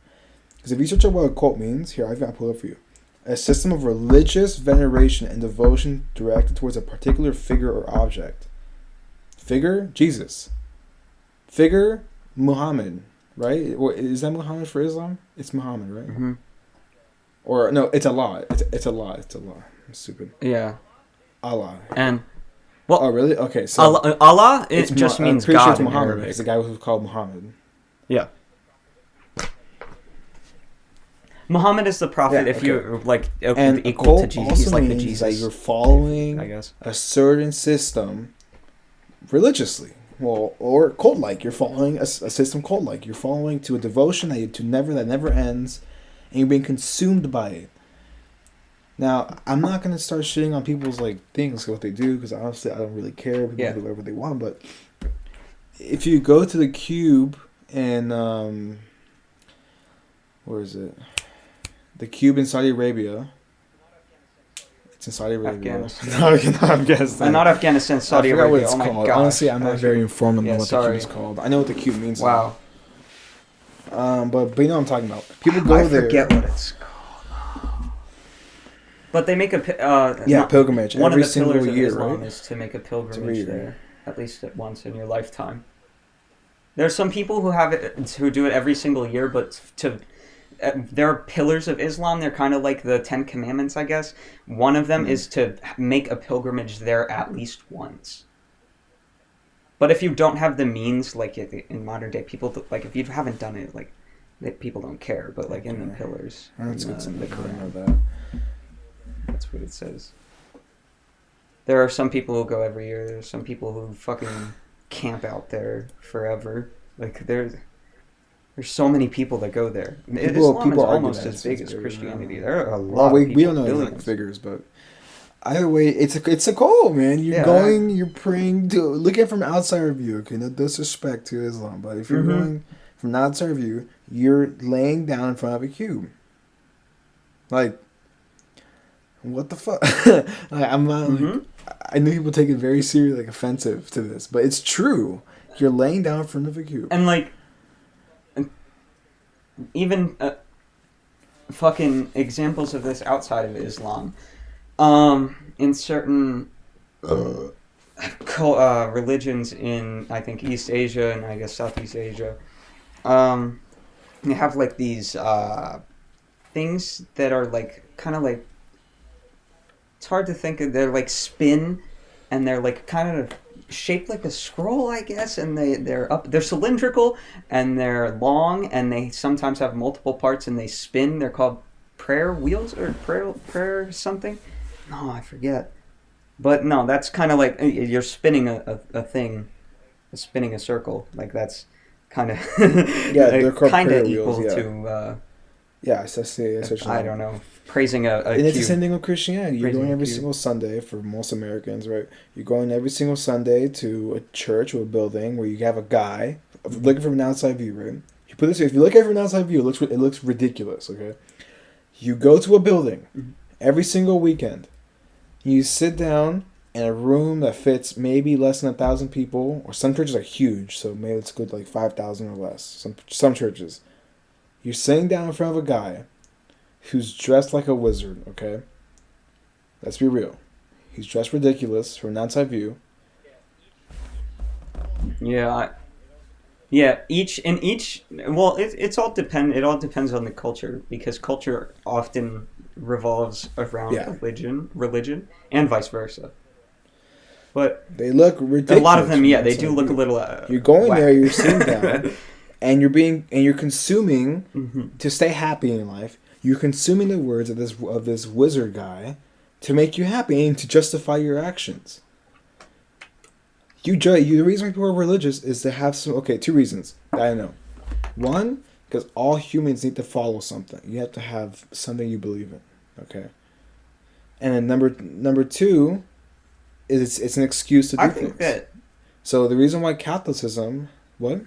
Because if you search up what a cult means, here I've got to pull it up for you. A system of religious veneration and devotion directed towards a particular figure or object. Figure, Jesus. Figure, Muhammad, right? Or is that Muhammad for Islam? It's Muhammad, right? Mm-hmm. Or no, it's Allah. It's Allah. It's Allah. I'm stupid. Yeah. Allah. And well, oh really? Okay, so Allah it just means God. Sure it's Muhammad. It's the guy who's called Muhammad. Yeah. Muhammad is the prophet. If you're like equal to Jesus, he's like the Jesus. That you're following, I guess, a certain system religiously. Well, or cult-like. You're following a system cult-like. You're following to a devotion that never ends, and you're being consumed by it. Now, I'm not gonna start shitting on people's like things, what they do, because honestly, I don't really care. People do whatever they want. But if you go to the Cube in where is it? The Cube in Saudi Arabia. It's in Saudi Arabia. Afghanistan. Not Afghanistan. Not Afghanistan, Saudi Arabia. What it's called. Gosh. Honestly, I'm not very informed on what the Cube is called. I know what the Cube means. Wow. But you know what I'm talking about. People go there. I forget what it's called. But they make a pilgrimage one every of the single pillars year, of Islam right? is to make a pilgrimage there at least once in your lifetime. There's some people who do it every single year, but there are pillars of Islam. They're kind of like the 10 Commandments, I guess. One of them is to make a pilgrimage there at least once. But if you don't have the means, like in modern day, people like if you haven't done it, like people don't care. But like in the pillars, that's good. The Quran, that's what it says. There are some people who go every year. There's some people who fucking camp out there forever. Like there's so many people that go there. Islam is almost as big as Christianity. There are a lot. Well, we don't know exact figures, but either way, it's a cult, man. You're praying to look at it from outside view. Okay, no disrespect to Islam, but if you're going from outside view, you're laying down in front of a cube. Like, what the fuck? Like, I'm not. Like, I know people take it very seriously, like offensive to this, but it's true. You're laying down in front of a cube, and like. Even fucking examples of this outside of Islam, in certain religions in I think East Asia and I guess Southeast Asia, you have like these things that are like kind of like it's hard to think of. They're like spin, and they're like kind of shaped like a scroll, I guess, and they're cylindrical and they're long, and they sometimes have multiple parts and they spin. They're called prayer wheels or prayer something. No, I forget. But no, that's kind of like you're spinning a thing, spinning a circle. Like that's kind of Yeah, they're called kind prayer of wheels, equal yeah. to Yeah, that's what I don't know, praising a And it's the cube. same thing with Christianity. You're Praising going a every cube. single Sunday for most Americans, right? You're going every single Sunday to a church or a building where you have a guy looking from an outside view, right? You put this. If you look at it from an outside view, it looks ridiculous. Okay, you go to a building every single weekend. You sit down in a room that fits maybe less than 1,000 people, or some churches are huge, so maybe it's good like 5,000 or less. Some churches, you're sitting down in front of a guy who's dressed like a wizard, okay? Let's be real. He's dressed ridiculous from an outside view. Yeah, each. Well, it's all depend. It all depends on the culture because culture often revolves around Yeah. religion, and vice versa. But They look ridiculous. a lot of them, from yeah, they outside do look a view. little. You're going whack. there, you're sitting down, and you're consuming Mhm. to stay happy in life. You're consuming the words of this wizard guy to make you happy and to justify your actions. The reason why people are religious is to have two reasons that I know. One, because all humans need to follow something. You have to have something you believe in, okay? And then number two is it's an excuse to do I things. think that So the reason why Catholicism, what?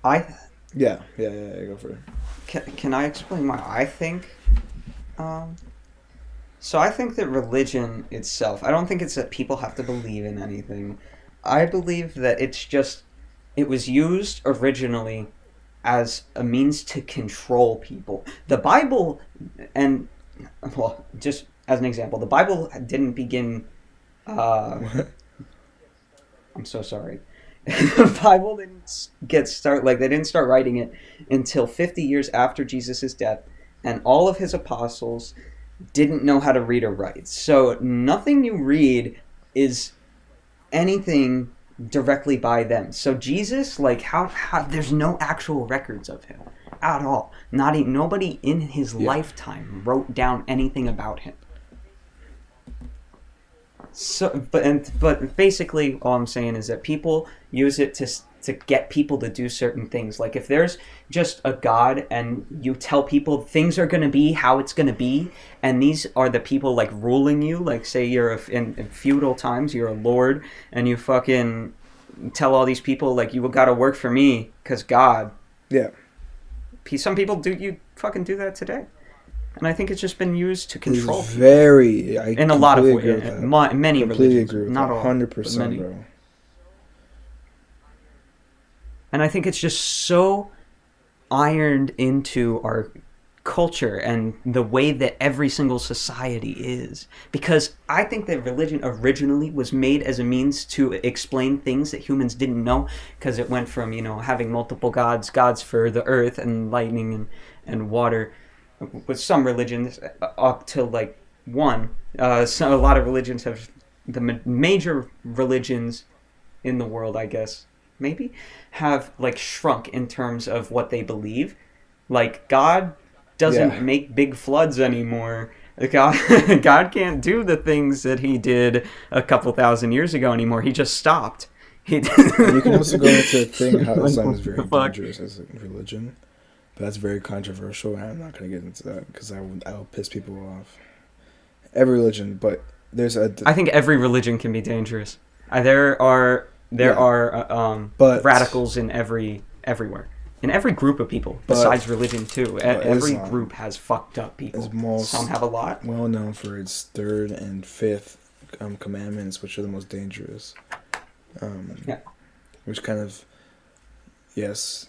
I Yeah, go for it. can I explain why I think. So I think that religion itself, I don't think it's that people have to believe in anything. I believe that it was used originally as a means to control people. The Bible, and, well, just as an example, the Bible didn't begin, I'm so sorry. The Bible didn't they didn't start writing it until 50 years after Jesus' death, and all of his apostles didn't know how to read or write. So nothing you read is anything directly by them. So Jesus, like, how there's no actual records of him at all. Nobody in his lifetime wrote down anything about him. So, but basically, all I'm saying is that people use it to get people to do certain things. Like if there's just a God and you tell people things are going to be how it's going to be, and these are the people like ruling you, like say you're in feudal times, you're a lord, and you fucking tell all these people like you got to work for me because God. Yeah. Some people you fucking do that today. And I think it's just been used to control people. In a lot of ways. Many completely religions. agree with Not that. all. 100%, many. bro. And I think it's just so ironed into our culture and the way that every single society is. Because I think that religion originally was made as a means to explain things that humans didn't know. Because it went from, having multiple gods for the earth and lightning and water, with some religions up to like one. So a lot of religions have, the major religions in the world, I guess, maybe, have like shrunk in terms of what they believe. Like God doesn't make big floods anymore. God can't do the things that he did a couple thousand years ago anymore. He just stopped. And you can also go into a thing how Islam is very dangerous as a religion. But that's very controversial, and I'm not going to get into that because I will piss people off. Every religion, but there's I think every religion can be dangerous. There are radicals in everywhere. In every group of people, besides religion too. Every Islam group has fucked up people. Some have a lot. Well known for its third and fifth commandments, which are the most dangerous. Which kind of, yes.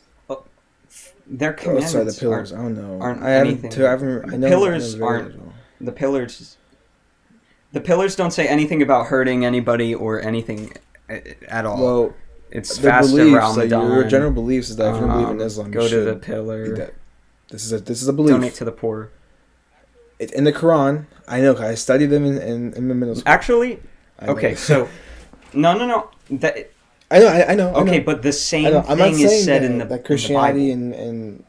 Their commandments. The pillars. I don't know. Aren't I haven't. anything. I know. Pillars aren't. The pillars. The pillars don't say anything about hurting anybody or anything at all. Well, it's the fast beliefs, Ramadan. Your general beliefs is that if you believe in Islam, go you to the should pillar. This is a belief. Donate to the poor. It's in the Quran. I know. I studied them in the middle school. Actually, okay. So, no. I know. Okay, but the same I'm not thing is saying said that, in the that Christianity in the Bible. and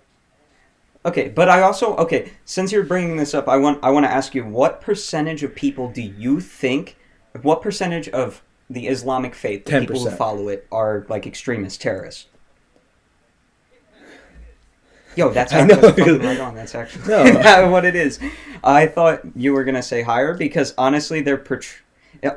Okay, but I also since you're bringing this up, I want to ask you, what percentage of people do you think, what percentage of the Islamic faith, the people who 10%. follow it, are like extremist terrorists? Yo, that's fucking right on. That's actually what it is. I thought you were gonna say higher because honestly, they're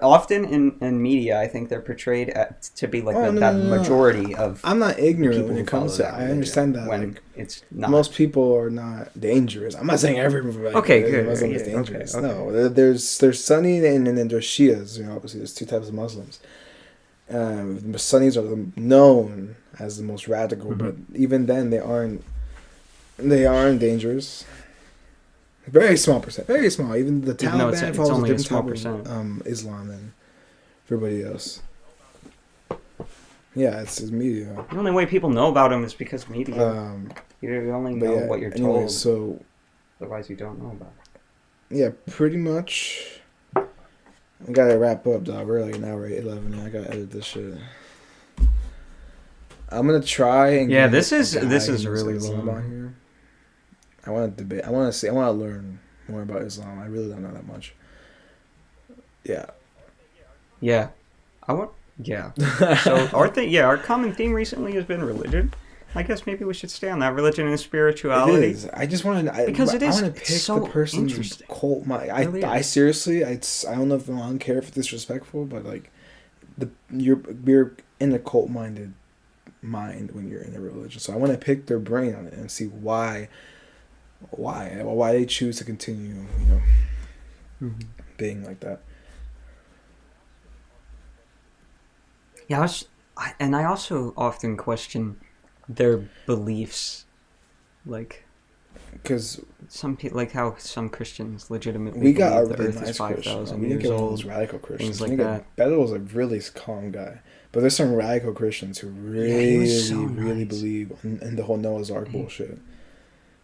often in media. I think they're portrayed to be like that majority of. I'm not ignorant people when who it comes follow to. that I religion understand that when like, it's not. most people are not dangerous. I'm not saying everyone. Like, Okay, good. Muslim is Yeah, dangerous. okay. No, there's Sunni and then there's Shias. You know, obviously there's two types of Muslims. The Sunnis are known as the most radical, but even then they aren't dangerous. Very small percent. Very small. Even the Even though Taliban it's follows a only a different small type of Islam than everybody else. Yeah, it's media. The only way people know about them is because media. You only But know yeah, what you're anyway, told. so Otherwise, you don't know about it. yeah, pretty much. I gotta wrap up, dog. We're like an hour 11. And I gotta edit this shit. I'm gonna try and Yeah, get this a is guy really who knows Islam long. on here. I want to debate. I want to see. I want to learn more about Islam. I really don't know that much. Yeah. Yeah, Yeah. So our common theme recently has been religion. I guess maybe we should stay on that, religion and It spirituality. is. I just want to. Because it is. I want to It's pick so the person's interesting. cult mind. I Really is. seriously. I don't know if I don't care if it's disrespectful, but like, you're in a cult minded mind when you're in a religion. So I want to pick their brain on it and see why they choose to continue. Being like that. Yeah, I also often question their beliefs, like Because some people, like how some Christians legitimately we got a believe the really Earth nice is Christian. 5,000 We didn't years get all old. those radical Christians. like We that. Beto was a really calm guy, but there's some radical Christians who he really, was so really nice. believe in the whole Noah's Ark bullshit,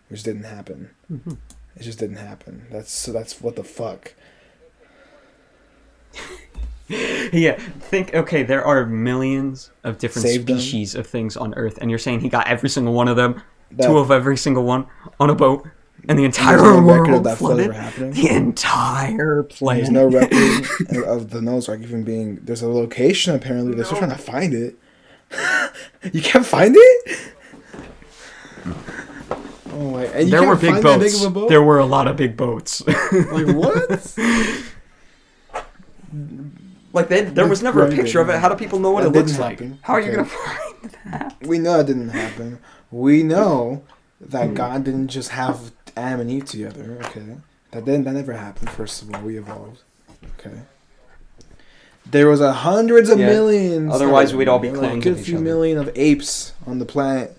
which didn't happen. Mhm. It just didn't happen. That's what the fuck. Yeah, there are millions of different Saved them. species of things on Earth, and you're saying he got every single one of them, That- two of every single one, on a boat, and the entire There's no record of world that flood flooded? ever happening. The entire planet. There's no record of the Noah's Ark even being. There's a location apparently. They're still trying to find it. You can't find it. Oh my! And you There can't were big find that boats. big of a boat? There were a lot of big boats. Like what? Like there was never a picture of it. How do people know what That it looks didn't like? happen. How are you Okay. gonna find that? We know it didn't happen. We know that God didn't just have Adam and Eve together. Okay, that never happened. First of all, we evolved. Okay. There was hundreds of Yeah. millions. Otherwise, we'd all be like clones a of each few other. million of apes on the planet.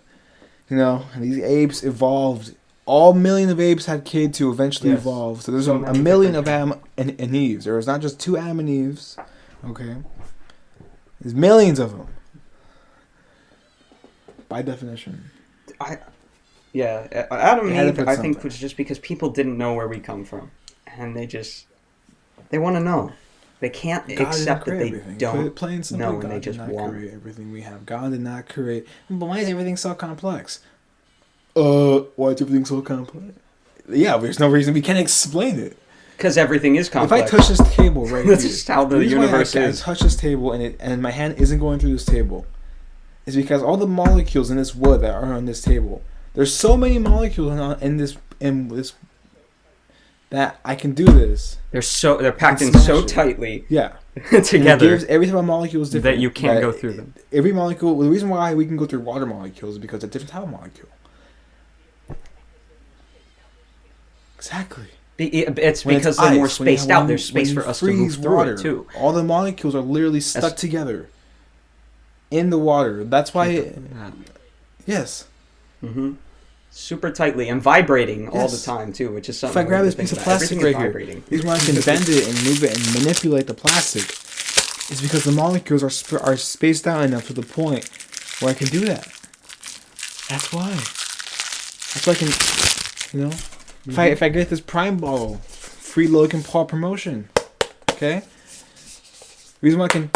And these apes evolved. All million of apes had kids who eventually Yes. evolved. So there's So a many million of different Adam and Eves. There was not just two Adam and Eves. Okay. There's millions of them. By definition. Adam and They had to Eve, put I think, something. was just because people didn't know where we come from, and they want to know. They can't God accept that didn't they create everything. don't Plain and simple, know, and God they did just not want. create everything we have. God did not create. But why is everything so complex? Why is everything so complex? Yeah, there's no reason we can't explain it. Because everything is complex. If I touch this table right That's here, just how the reason why universe I is. touch this table and my hand isn't going through this table is because all the molecules in this wood that are on this table. There's so many molecules in this that I can do this. They're packed in Smash so it. tightly Yeah. And it together gives every type of molecule is different. that you can't go through them. Every molecule. The reason why we can go through water molecules is because it's a different type of molecule. Exactly. It's When because it's they're more ice, when you- spaced out. when There's you- space when for you us to move freeze through water, it too. All the molecules are literally stuck together in the water. That's why. Yes. Mm-hmm. Super tightly and vibrating all the Yes. time too, which is If something. I grab we this have to piece of think about. plastic Everything right is here, vibrating. the reason why I can bend it and move it and manipulate the plastic is because the molecules are spaced out enough to the point where I can do that. That's why. That's why I can, if I get this Prime bottle, free Logan Paul promotion, okay? The reason why I can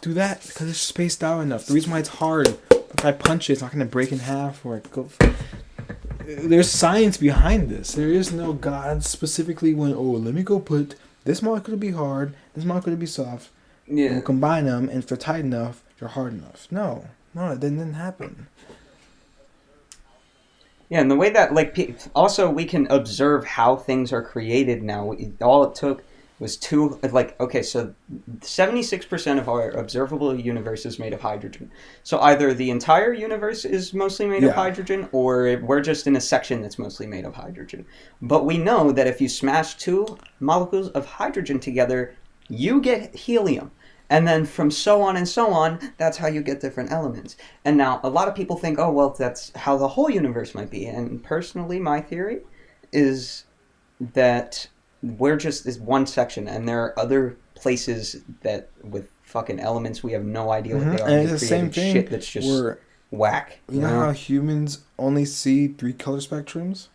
do that because it's spaced out enough. The reason why it's hard, if I punch it, it's not gonna break in half or go. there's science behind this. There is no God specifically when, let me go put this molecule to be hard, this molecule to be soft. Yeah. And we'll combine them, and if they're tight enough, they're hard enough. No, it didn't happen. Yeah, and the way that, like, also we can observe how things are created now. All it took was so 76% of our observable universe is made of hydrogen. So either the entire universe is mostly made of hydrogen, or we're just in a section that's mostly made of hydrogen. But we know that if you smash two molecules of hydrogen together, you get helium. And then from so on and so on, that's how you get different elements. And now a lot of people think, oh, well, that's how the whole universe might be. And personally, my theory is that we're just this one section, and there are other places that with fucking elements we have no idea what they are. And it's the same thing. Shit that's just whack. You know how humans only see 3 color spectrums?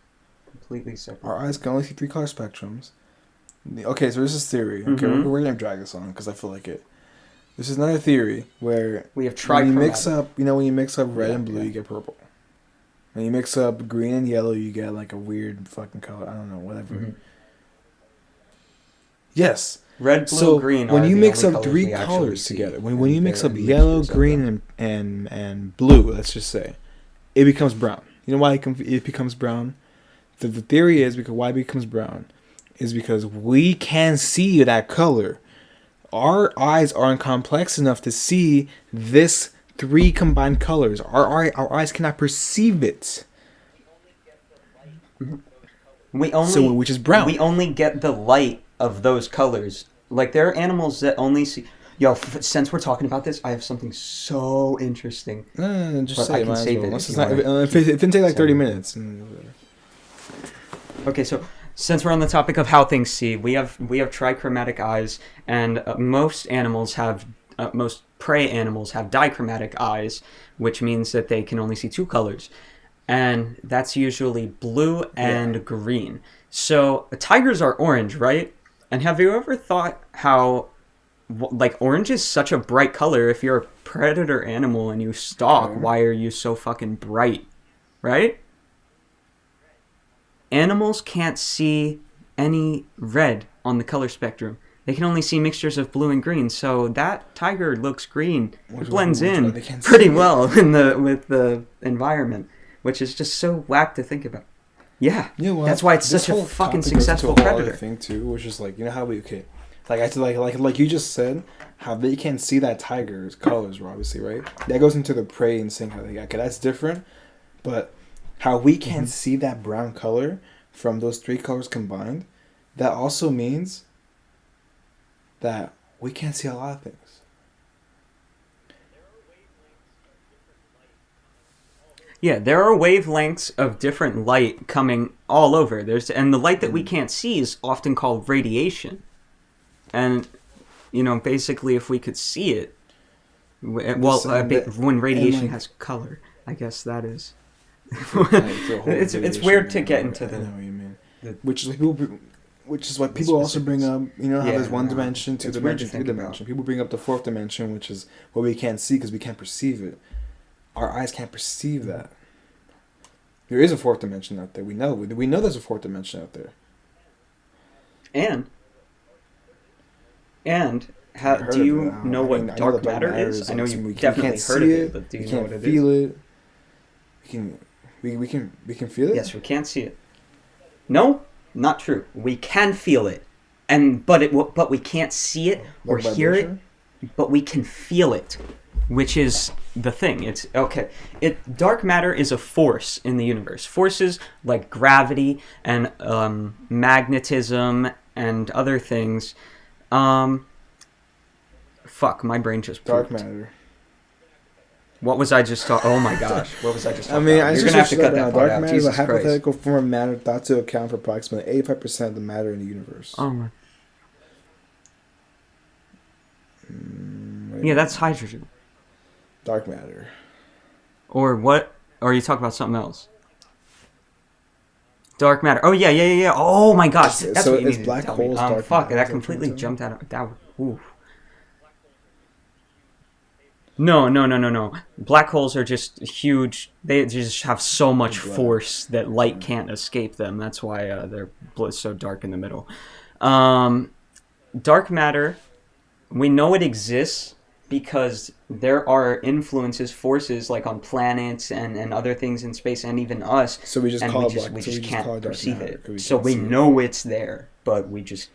Completely separate. Our eyes can only see 3 color spectrums. Okay, so this is theory. Okay, we're gonna drag this on because I feel like it. This is another theory where we have when you mix up, when you mix up red and blue, you get purple. When you mix up green and yellow, you get like a weird fucking color. I don't know, whatever. Mm-hmm. Yes. Red, blue, green. When you mix up 3 colors together, when you mix up yellow, green, and blue, let's just say, it becomes brown. You know why it becomes brown? The theory is because why it becomes brown is because we can see that color. Our eyes aren't complex enough to see this 3 combined colors. Our eyes cannot perceive it. Which is brown. We only get the light of those colors. Like, there are animals that only see... Yo, since we're talking about this, I have something so interesting. No, just say I it. can save it. If it didn't take like 30 minutes. Okay, so since we're on the topic of how things see, we have trichromatic eyes, and most prey animals have dichromatic eyes, which means that they can only see 2 colors. And that's usually blue and green. So tigers are orange, right? And have you ever thought how, like, orange is such a bright color? If you're a predator animal and you stalk, why are you so fucking bright, right? Animals can't see any red on the color spectrum. They can only see mixtures of blue and green. So that tiger looks green. It blends in pretty well with the environment, which is just so whack to think about. Yeah, that's why it's such a fucking successful predator. Thing too, which is like, you know how like you just said, how they can see that tiger's colors, obviously, right? That goes into the prey instinct. Okay, that's different, but how we can see that brown color from those 3 colors combined, that also means that we can't see a lot of things. Yeah, there are wavelengths of different light coming all over. And the light that we can't see is often called radiation. And, basically if we could see it, when radiation has color, I guess that is. It's weird to get into I know what you mean. Which is what people also bring up. How there's 1 dimension, 2 dimension, 3 dimension. People bring up the 4th dimension, which is what we can't see because we can't perceive it. Our eyes can't perceive that. There is a 4th dimension out there. We know there's a 4th dimension out there. Do you know what dark matter is? I know you definitely heard of it, but do you know what it is? We can't feel it. We can feel it? Yes, we can't see it. No, not true. We can feel it, but we can't see it or hear it, but we can feel it, which is the thing. It's okay. Dark matter is a force in the universe. Forces like gravity and magnetism and other things. Fuck, my brain just dark pooped. Matter. What was I just talking? Oh my gosh, what was I just talking about? You're gonna have to cut that part out. Dark matter is a hypothetical form of matter thought to account for approximately 85% of the matter in the universe. Oh my. Yeah, that's hydrogen. Dark matter. Or what? Or are you talking about something else? Dark matter. Oh yeah. Oh my gosh, that's so what you it's needed black to tell holes. me. Dark Fuck, matter. that completely jumped out of that. Ooh. No. Black holes are just huge. They just have so much Black. force that light can't escape them. That's why they're so dark in the middle. Dark matter, we know it exists because there are influences, forces like on planets and other things in space and even us. So we just and call we it just, black. we So just we can't call it dark perceive matter, it. 'cause we So can't we see it. know it's there, but we just...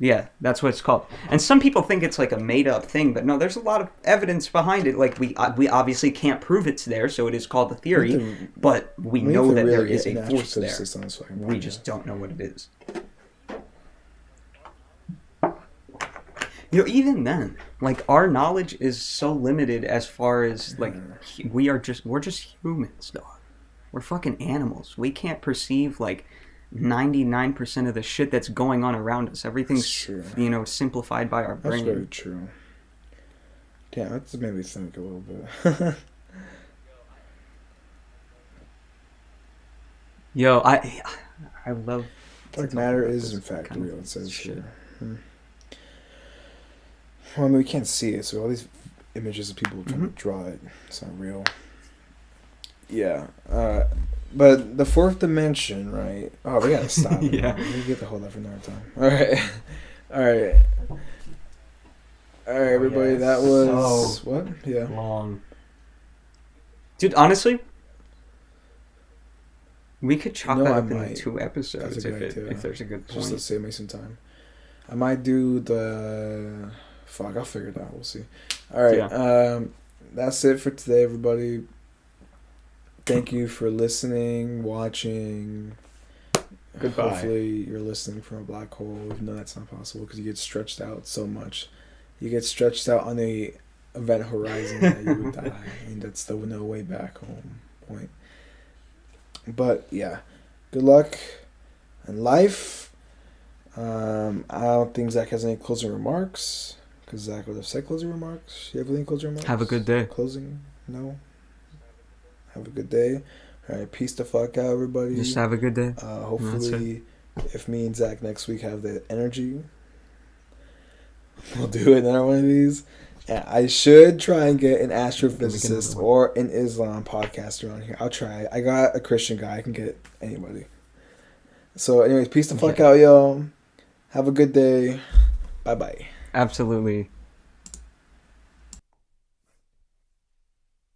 Yeah, that's what it's called. And some people think it's like a made-up thing, but no, there's a lot of evidence behind it. Like, we obviously can't prove it's there, so it is called a theory, but we know that there is a force there. We just don't know what it is. Even then, like, our knowledge is so limited as far as, like, we're just humans, dog. We're fucking animals. We can't perceive, like, 99% of the shit that's going on around us. Everything's, simplified by our brain. That's very true. Damn, that just made me think a little bit. Yo, I love... Dark matter is, in fact, real, it says here. Well, I mean, we can't see it, so all these images of people trying to draw it, it's not real. Yeah, but the fourth dimension, right? Oh, we gotta stop. Yeah. We get the whole lot for another time. All right, everybody. yes. That was So what? Yeah. long. Dude, honestly, we could chop No, that I up into might. 2 episodes That's a good idea. if there's a good Just to point. save me some time. I might do the... Fuck, I'll figure it out. We'll see. All right. Yeah. That's it for today, everybody. Thank you for listening, watching. Goodbye. Hopefully you're listening from a black hole, even though that's not possible because you get stretched out so much. You get stretched out on the event horizon that you would die. And that's the no way back home point. But, yeah. Good luck in life. I don't think Zach has any closing remarks. Because Zach would have said closing remarks. You have any closing remarks? Have a good day. Closing? No? Have a good day. All right, peace the fuck out, everybody. Just have a good day. Hopefully, if me and Zach next week have the energy, we'll do another one of these. Yeah, I should try and get an astrophysicist or an Islam podcaster on here. I'll try. I got a Christian guy. I can get anybody. So, anyways, peace the fuck out, y'all. Have a good day. Bye-bye. Absolutely.